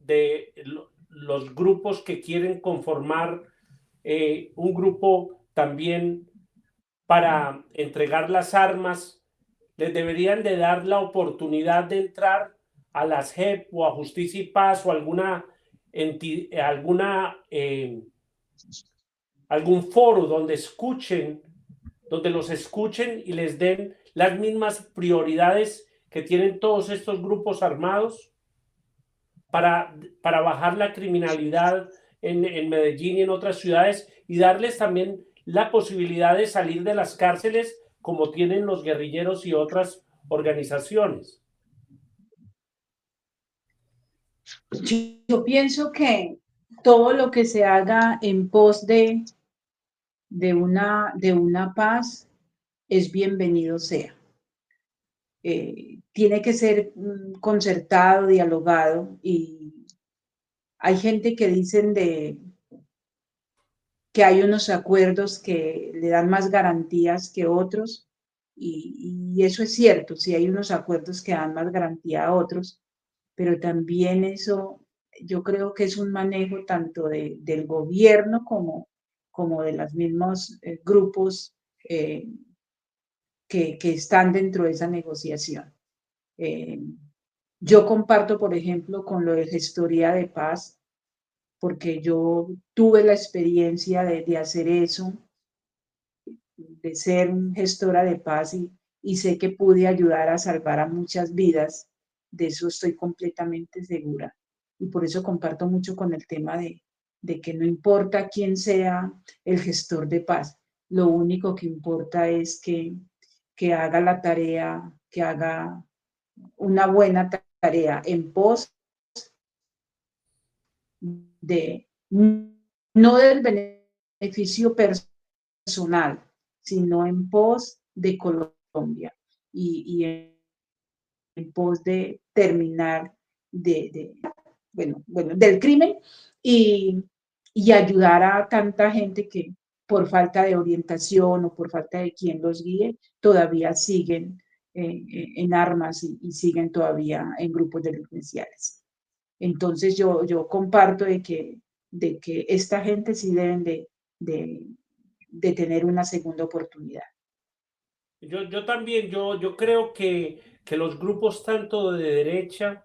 los grupos que quieren conformar un grupo también para entregar las armas, les deberían de dar la oportunidad de entrar a las JEP o a Justicia y Paz o algún foro donde los escuchen y les den las mismas prioridades que tienen todos estos grupos armados para bajar la criminalidad en Medellín y en otras ciudades y darles también la posibilidad de salir de las cárceles como tienen los guerrilleros y otras organizaciones. Yo pienso que todo lo que se haga en pos de una paz es bienvenido sea. Tiene que ser concertado, dialogado, y hay gente que dicen que hay unos acuerdos que le dan más garantías que otros, y eso es cierto, sí hay unos acuerdos que dan más garantía a otros, pero también eso yo creo que es un manejo tanto del gobierno como de los mismos grupos que están dentro de esa negociación. Yo comparto, por ejemplo, con lo de gestoría de paz, porque yo tuve la experiencia de hacer eso, de ser gestora de paz y sé que pude ayudar a salvar a muchas vidas, de eso estoy completamente segura. Y por eso comparto mucho con el tema de que no importa quién sea el gestor de paz, lo único que importa es que haga la tarea, que haga una buena tarea en pos de no del beneficio personal, sino en pos de Colombia y en pos de terminar del crimen y ayudar a tanta gente que por falta de orientación o por falta de quien los guíe, todavía siguen en armas y siguen todavía en grupos delincuenciales. Entonces yo comparto de que esta gente sí deben de tener una segunda oportunidad. Yo también, yo creo que los grupos tanto de derecha,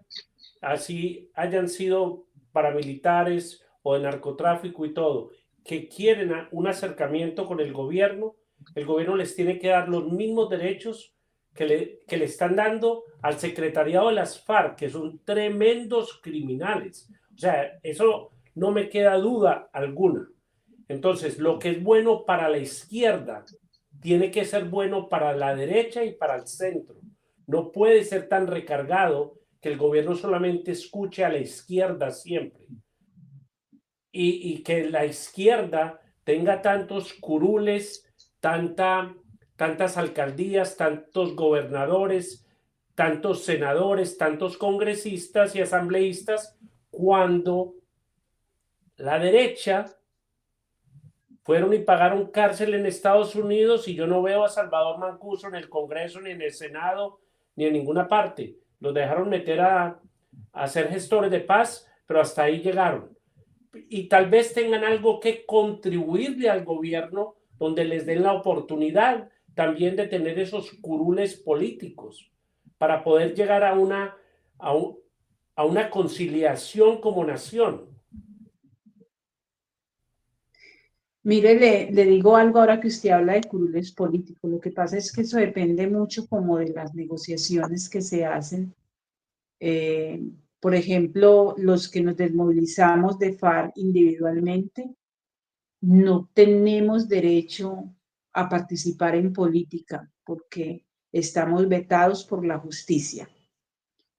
así hayan sido paramilitares o de narcotráfico y todo, que quieren un acercamiento con el gobierno les tiene que dar los mismos derechos que le están dando al secretariado de las FARC, que son tremendos criminales. O sea, eso no me queda duda alguna. Entonces, lo que es bueno para la izquierda tiene que ser bueno para la derecha y para el centro. No puede ser tan recargado que el gobierno solamente escuche a la izquierda siempre y que la izquierda tenga tantos curules, tantas alcaldías, tantos gobernadores, tantos senadores, tantos congresistas y asambleístas, cuando la derecha fueron y pagaron cárcel en Estados Unidos y yo no veo a Salvador Mancuso en el Congreso, ni en el Senado, ni en ninguna parte. Los dejaron meter a ser gestores de paz, pero hasta ahí llegaron. Y tal vez tengan algo que contribuirle al gobierno donde les den la oportunidad también de tener esos curules políticos para poder llegar a una conciliación como nación. Mire, le digo algo ahora que usted habla de curules políticos. Lo que pasa es que eso depende mucho como de las negociaciones que se hacen. Por ejemplo, los que nos desmovilizamos de FARC individualmente, no tenemos derecho a participar en política porque estamos vetados por la justicia,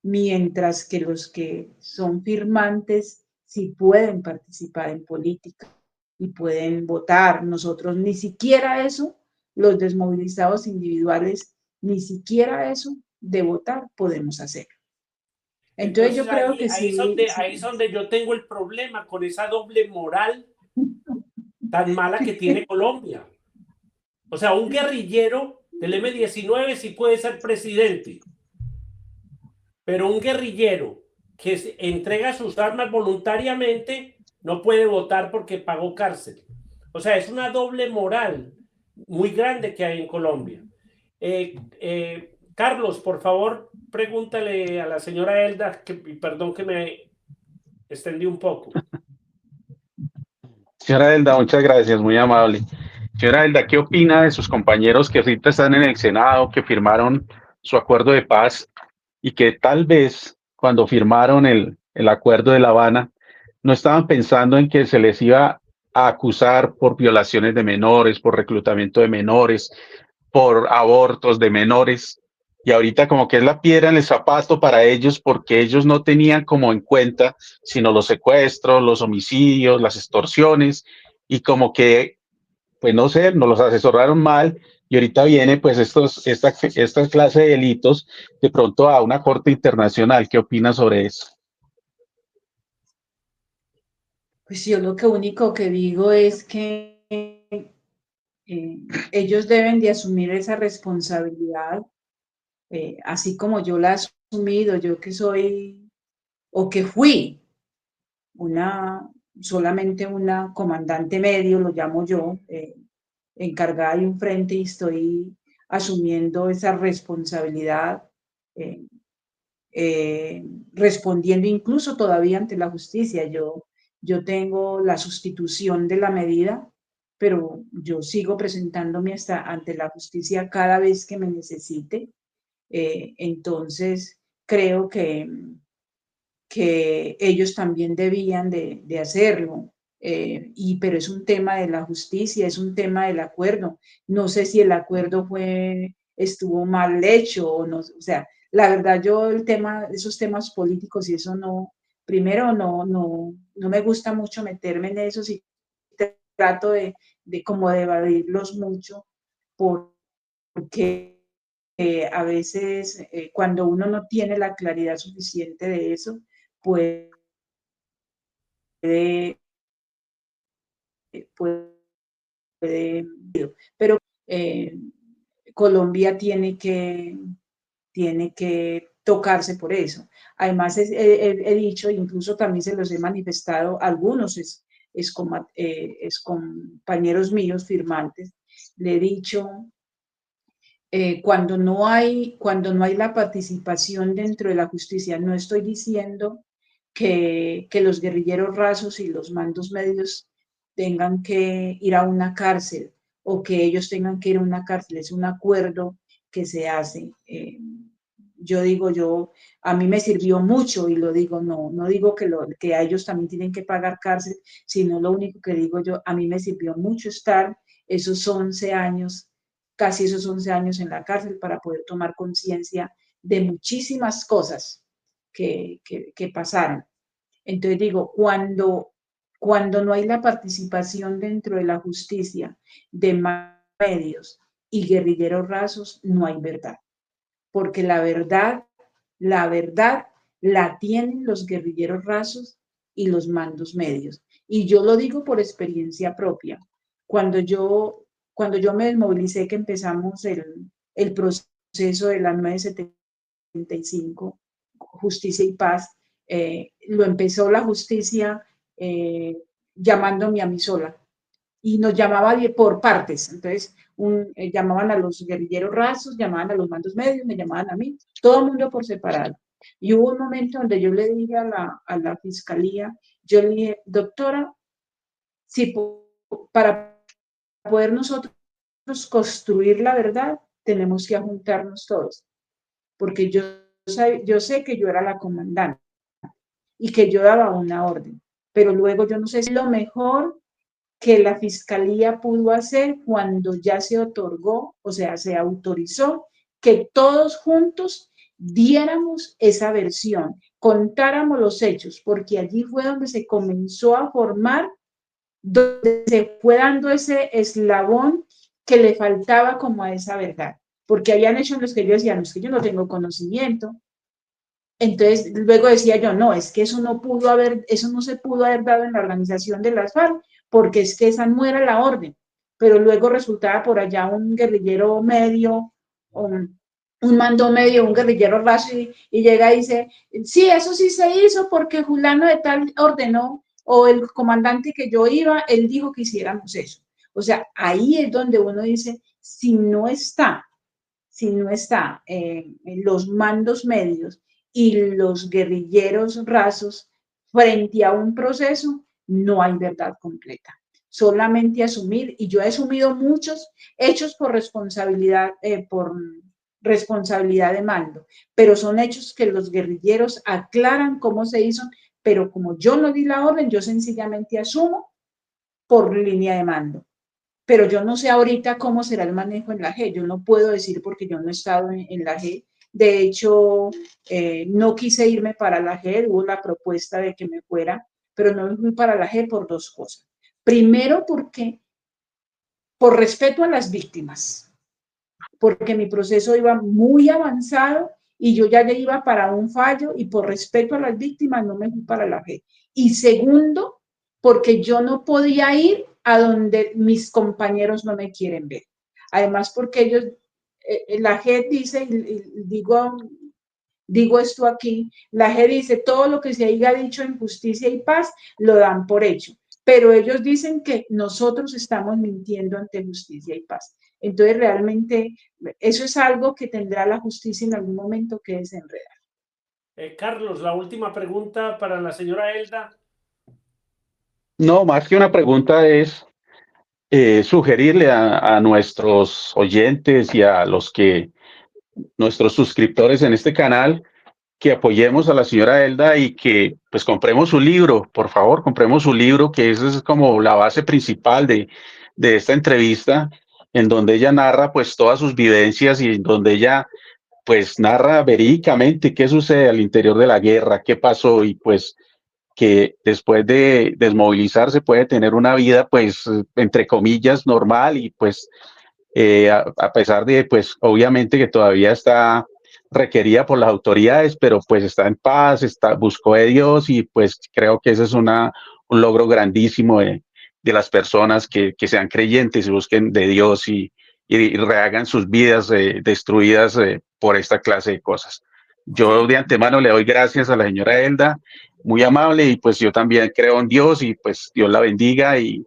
mientras que los que son firmantes sí pueden participar en política y pueden votar. Nosotros ni siquiera eso, los desmovilizados individuales, ni siquiera eso de votar podemos hacer. Entonces yo Entonces creo que sí, ahí es donde yo tengo el problema con esa doble moral tan mala que tiene Colombia. O sea, un guerrillero del M-19 sí puede ser presidente, pero un guerrillero que entrega sus armas voluntariamente no puede votar porque pagó cárcel. O sea, es una doble moral muy grande que hay en Colombia. Carlos, por favor, pregúntale a la señora Elda, perdón que me extendí un poco. Señora Elda, muchas gracias, muy amable. Señora Elda, ¿qué opina de sus compañeros que ahorita están en el Senado, que firmaron su acuerdo de paz y que tal vez cuando firmaron el acuerdo de La Habana no estaban pensando en que se les iba a acusar por violaciones de menores, por reclutamiento de menores, por abortos de menores? Y ahorita como que es la piedra en el zapato para ellos porque ellos no tenían como en cuenta sino los secuestros, los homicidios, las extorsiones y como que, pues no sé, nos los asesoraron mal y ahorita viene pues esta clase de delitos de pronto a una corte internacional. ¿Qué opinas sobre eso? pues yo lo que único que digo es que ellos deben de asumir esa responsabilidad, así como yo la he asumido, yo que soy o que fui una, solamente una comandante medio, lo llamo yo, encargada de un frente y estoy asumiendo esa responsabilidad, eh, respondiendo incluso todavía ante la justicia. Yo tengo la sustitución de la medida, pero yo sigo presentándome hasta ante la justicia cada vez que me necesite. Entonces, creo que ellos también debían de hacerlo. Pero es un tema de la justicia, es un tema del acuerdo. No sé si el acuerdo estuvo mal hecho o no, o sea, la verdad yo esos temas políticos y eso no, primero no me gusta mucho meterme en eso, y trato de como de evadirlos mucho, porque a veces cuando uno no tiene la claridad suficiente de eso, puede, puede pero eh, Colombia tiene que tocarse por eso. Además, he dicho, incluso también se los he manifestado a algunos compañeros míos firmantes, le he dicho, cuando no hay la participación dentro de la justicia, no estoy diciendo que los guerrilleros rasos y los mandos medios tengan que ir a una cárcel o que ellos tengan que ir a una cárcel, es un acuerdo que se hace. Yo digo, a mí me sirvió mucho y lo digo, no digo que a ellos también tienen que pagar cárcel, sino lo único que digo yo, a mí me sirvió mucho estar esos 11 años, casi esos 11 años en la cárcel para poder tomar conciencia de muchísimas cosas que pasaron. Entonces digo, cuando no hay la participación dentro de la justicia de medios y guerrilleros rasos, no hay verdad. Porque la verdad la tienen los guerrilleros rasos y los mandos medios. Y yo lo digo por experiencia propia. Cuando yo me desmovilicé, que empezamos el proceso de la 975, Justicia y Paz, lo empezó la justicia llamándome a mí sola y nos llamaba por partes. Entonces, llamaban a los guerrilleros rasos, llamaban a los mandos medios, me llamaban a mí, todo el mundo por separado. Y hubo un momento donde yo le dije a la fiscalía, yo le dije, doctora, si para poder nosotros construir la verdad, tenemos que juntarnos todos, porque yo sé que yo era la comandante, y que yo daba una orden. Pero luego yo no sé si lo mejor que la fiscalía pudo hacer cuando ya se otorgó, o sea, se autorizó que todos juntos diéramos esa versión, contáramos los hechos, porque allí fue donde se comenzó a formar, donde se fue dando ese eslabón que le faltaba como a esa verdad, porque habían hechos en los que yo decía, no, es que yo no tengo conocimiento. Entonces, luego decía yo, no, es que eso no se pudo haber dado en la organización de las FARC, porque es que esa no era la orden. Pero luego resultaba por allá un guerrillero medio, un mando medio, un guerrillero raso, y llega y dice, sí, eso sí se hizo porque Julano de tal ordenó, o el comandante que yo iba, él dijo que hiciéramos eso. O sea, ahí es donde uno dice, si no está en los mandos medios y los guerrilleros rasos frente a un proceso, no hay verdad completa. Solamente asumir, y yo he asumido muchos hechos por responsabilidad de mando, pero son hechos que los guerrilleros aclaran cómo se hizo, pero como yo no di la orden, yo sencillamente asumo por línea de mando. Pero yo no sé ahorita cómo será el manejo en la G. Yo no puedo decir porque yo no he estado en la G. De hecho, no quise irme para la G, hubo la propuesta de que me fuera, pero no me fui para la G por dos cosas. Primero, por respeto a las víctimas, porque mi proceso iba muy avanzado y yo ya iba para un fallo y por respeto a las víctimas no me fui para la G. Y segundo, porque yo no podía ir a donde mis compañeros no me quieren ver. Además, porque ellos, la G dice, digo esto aquí, la G dice, todo lo que se haya dicho en justicia y paz lo dan por hecho, pero ellos dicen que nosotros estamos mintiendo ante justicia y paz. Entonces, realmente, eso es algo que tendrá la justicia en algún momento que desenredar. Carlos, la última pregunta para la señora Elda. No, más que una pregunta es sugerirle a nuestros oyentes y a nuestros suscriptores en este canal, que apoyemos a la señora Elda y que pues compremos su libro, por favor, compremos su libro, que esa es como la base principal de esta entrevista, en donde ella narra pues todas sus vivencias y en donde ella pues narra verídicamente qué sucede al interior de la guerra, qué pasó y pues que después de desmovilizarse puede tener una vida pues entre comillas normal y pues a pesar de pues obviamente que todavía está requerida por las autoridades, pero pues está en paz, buscó de Dios y pues creo que ese es un logro grandísimo de las personas que sean creyentes y busquen de Dios y rehagan sus vidas destruidas por esta clase de cosas. Yo de antemano le doy gracias a la señora Elda, muy amable, y pues yo también creo en Dios y pues Dios la bendiga y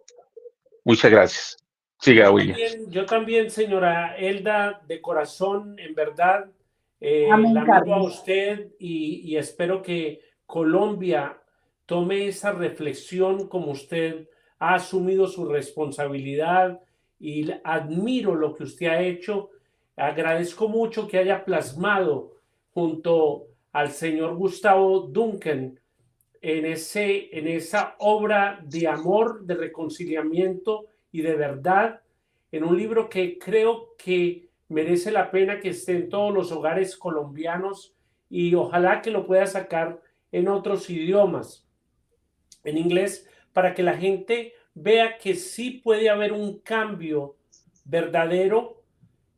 muchas gracias. Siga, William. Yo también, señora Elda, de corazón, en verdad, Amén, la miro a Carlos. usted y espero que Colombia tome esa reflexión como usted ha asumido su responsabilidad y admiro lo que usted ha hecho. Agradezco mucho que haya plasmado junto al señor Gustavo Duncan en esa obra de amor, de reconciliamiento y de verdad, en un libro que creo que merece la pena que esté en todos los hogares colombianos y ojalá que lo pueda sacar en otros idiomas, en inglés, para que la gente vea que sí puede haber un cambio verdadero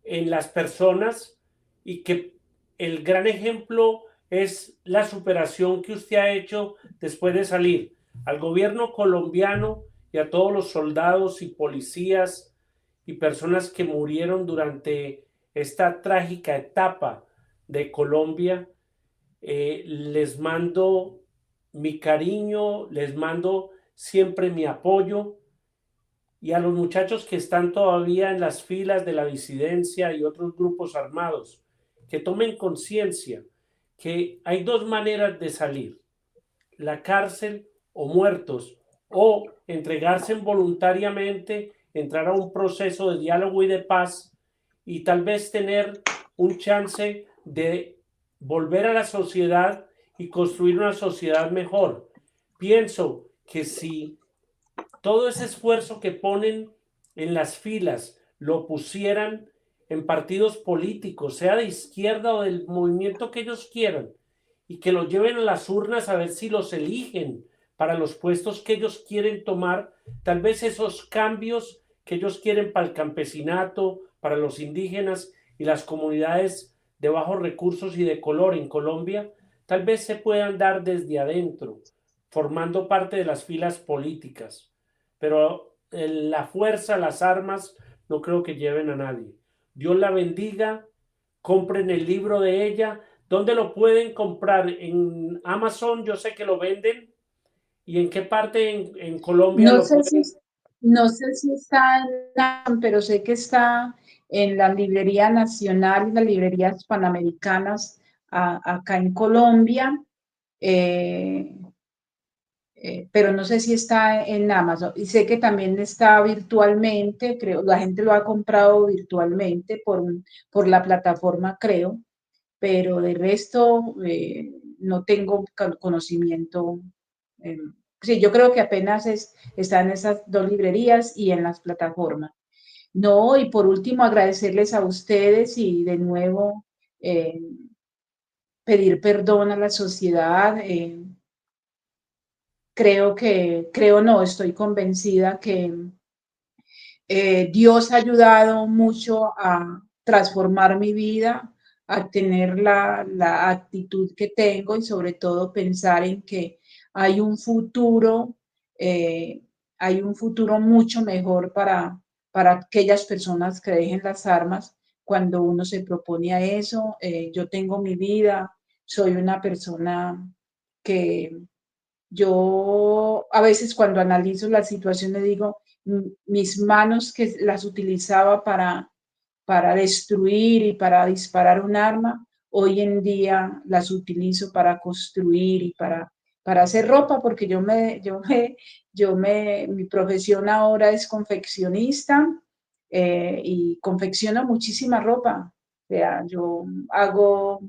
en las personas y que el gran ejemplo es la superación que usted ha hecho después de salir. Al gobierno colombiano y a todos los soldados y policías y personas que murieron durante esta trágica etapa de Colombia, les mando mi cariño, les mando siempre mi apoyo, y a los muchachos que están todavía en las filas de la disidencia y otros grupos armados, que tomen conciencia que hay dos maneras de salir: la cárcel o muertos, o entregarse voluntariamente, entrar a un proceso de diálogo y de paz y tal vez tener un chance de volver a la sociedad y construir una sociedad mejor. Pienso que si todo ese esfuerzo que ponen en las filas lo pusieran en partidos políticos, sea de izquierda o del movimiento que ellos quieran, y que lo lleven a las urnas a ver si los eligen para los puestos que ellos quieren tomar, tal vez esos cambios que ellos quieren para el campesinato, para los indígenas y las comunidades de bajos recursos y de color en Colombia, tal vez se puedan dar desde adentro, formando parte de las filas políticas. Pero la fuerza, las armas, no creo que lleven a nadie. Dios la bendiga, compren el libro de ella. ¿Dónde lo pueden comprar? En Amazon, yo sé que lo venden. ¿Y en qué parte en Colombia No lo sé si, pueden? no sé si está en Amazon, pero sé que está en la Librería Nacional y las librerías panamericanas acá en Colombia. Eh, pero no sé si está en Amazon. Y sé que también está virtualmente, creo, la gente lo ha comprado virtualmente por la plataforma, creo, pero de resto no tengo conocimiento. Sí, yo creo que apenas está en esas dos librerías y en las plataformas. No, y por último, agradecerles a ustedes y de nuevo pedir perdón a la sociedad. Creo no, estoy convencida que Dios ha ayudado mucho a transformar mi vida, a tener la actitud que tengo y sobre todo pensar en que hay un futuro, eh, hay un futuro mucho mejor para aquellas personas que dejen las armas cuando uno se propone a eso. Yo tengo mi vida, soy una persona que yo a veces cuando analizo la situación le digo, mis manos que las utilizaba para destruir y para disparar un arma, hoy en día las utilizo para construir y para hacer ropa, porque mi profesión ahora es confeccionista y confecciono muchísima ropa. O sea, yo hago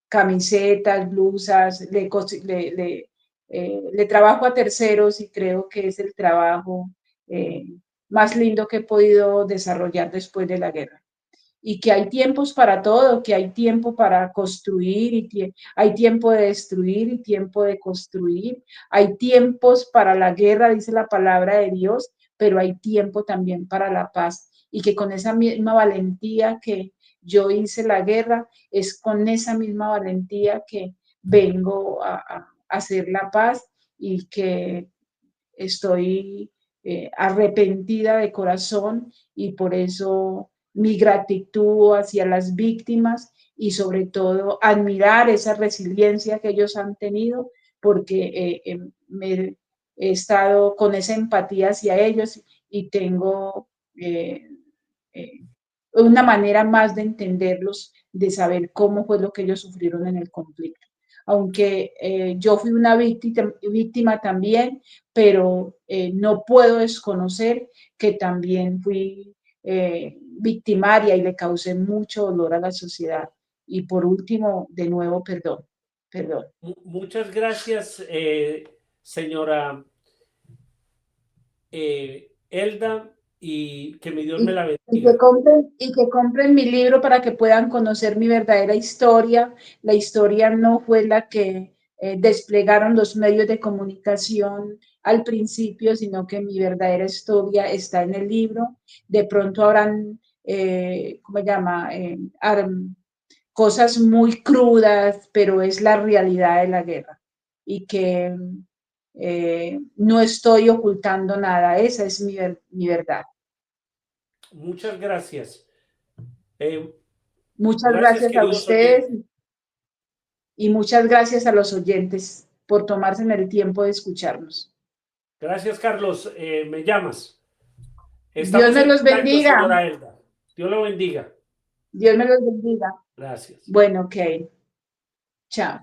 camisetas, blusas, le trabajo a terceros y creo que es el trabajo eh, más lindo que he podido desarrollar después de la guerra. Y que hay tiempos para todo, que hay tiempo para construir, hay tiempo de destruir y tiempo de construir. Hay tiempos para la guerra, dice la palabra de Dios, pero hay tiempo también para la paz. Y que con esa misma valentía que yo hice la guerra, es con esa misma valentía que vengo a hacer la paz y que estoy arrepentida de corazón y por eso mi gratitud hacia las víctimas y sobre todo admirar esa resiliencia que ellos han tenido porque me he estado con esa empatía hacia ellos y tengo eh, una manera más de entenderlos, de saber cómo fue lo que ellos sufrieron en el conflicto. Aunque yo fui una víctima también, pero no puedo desconocer que también fui victimaria y le causé mucho dolor a la sociedad. Y por último, de nuevo, perdón, perdón. Muchas gracias, señora Elda, y que mi Dios me la bendiga. Y que compren mi libro para que puedan conocer mi verdadera historia. La historia no fue la que desplegaron los medios de comunicación al principio, sino que mi verdadera historia está en el libro. De pronto habrán, ¿cómo se llama? Cosas muy crudas, pero es la realidad de la guerra. Y que no estoy ocultando nada, esa es mi verdad. Muchas gracias. Muchas Gracias, gracias a queridos ustedes oyentes. y muchas gracias a los oyentes por tomarse el tiempo de escucharnos. Gracias, Carlos. Me llamas. Dios Estamos me en los contacto, bendiga. señora Elda. Dios lo bendiga. Dios me los bendiga. Gracias. Bueno, ok. Chao.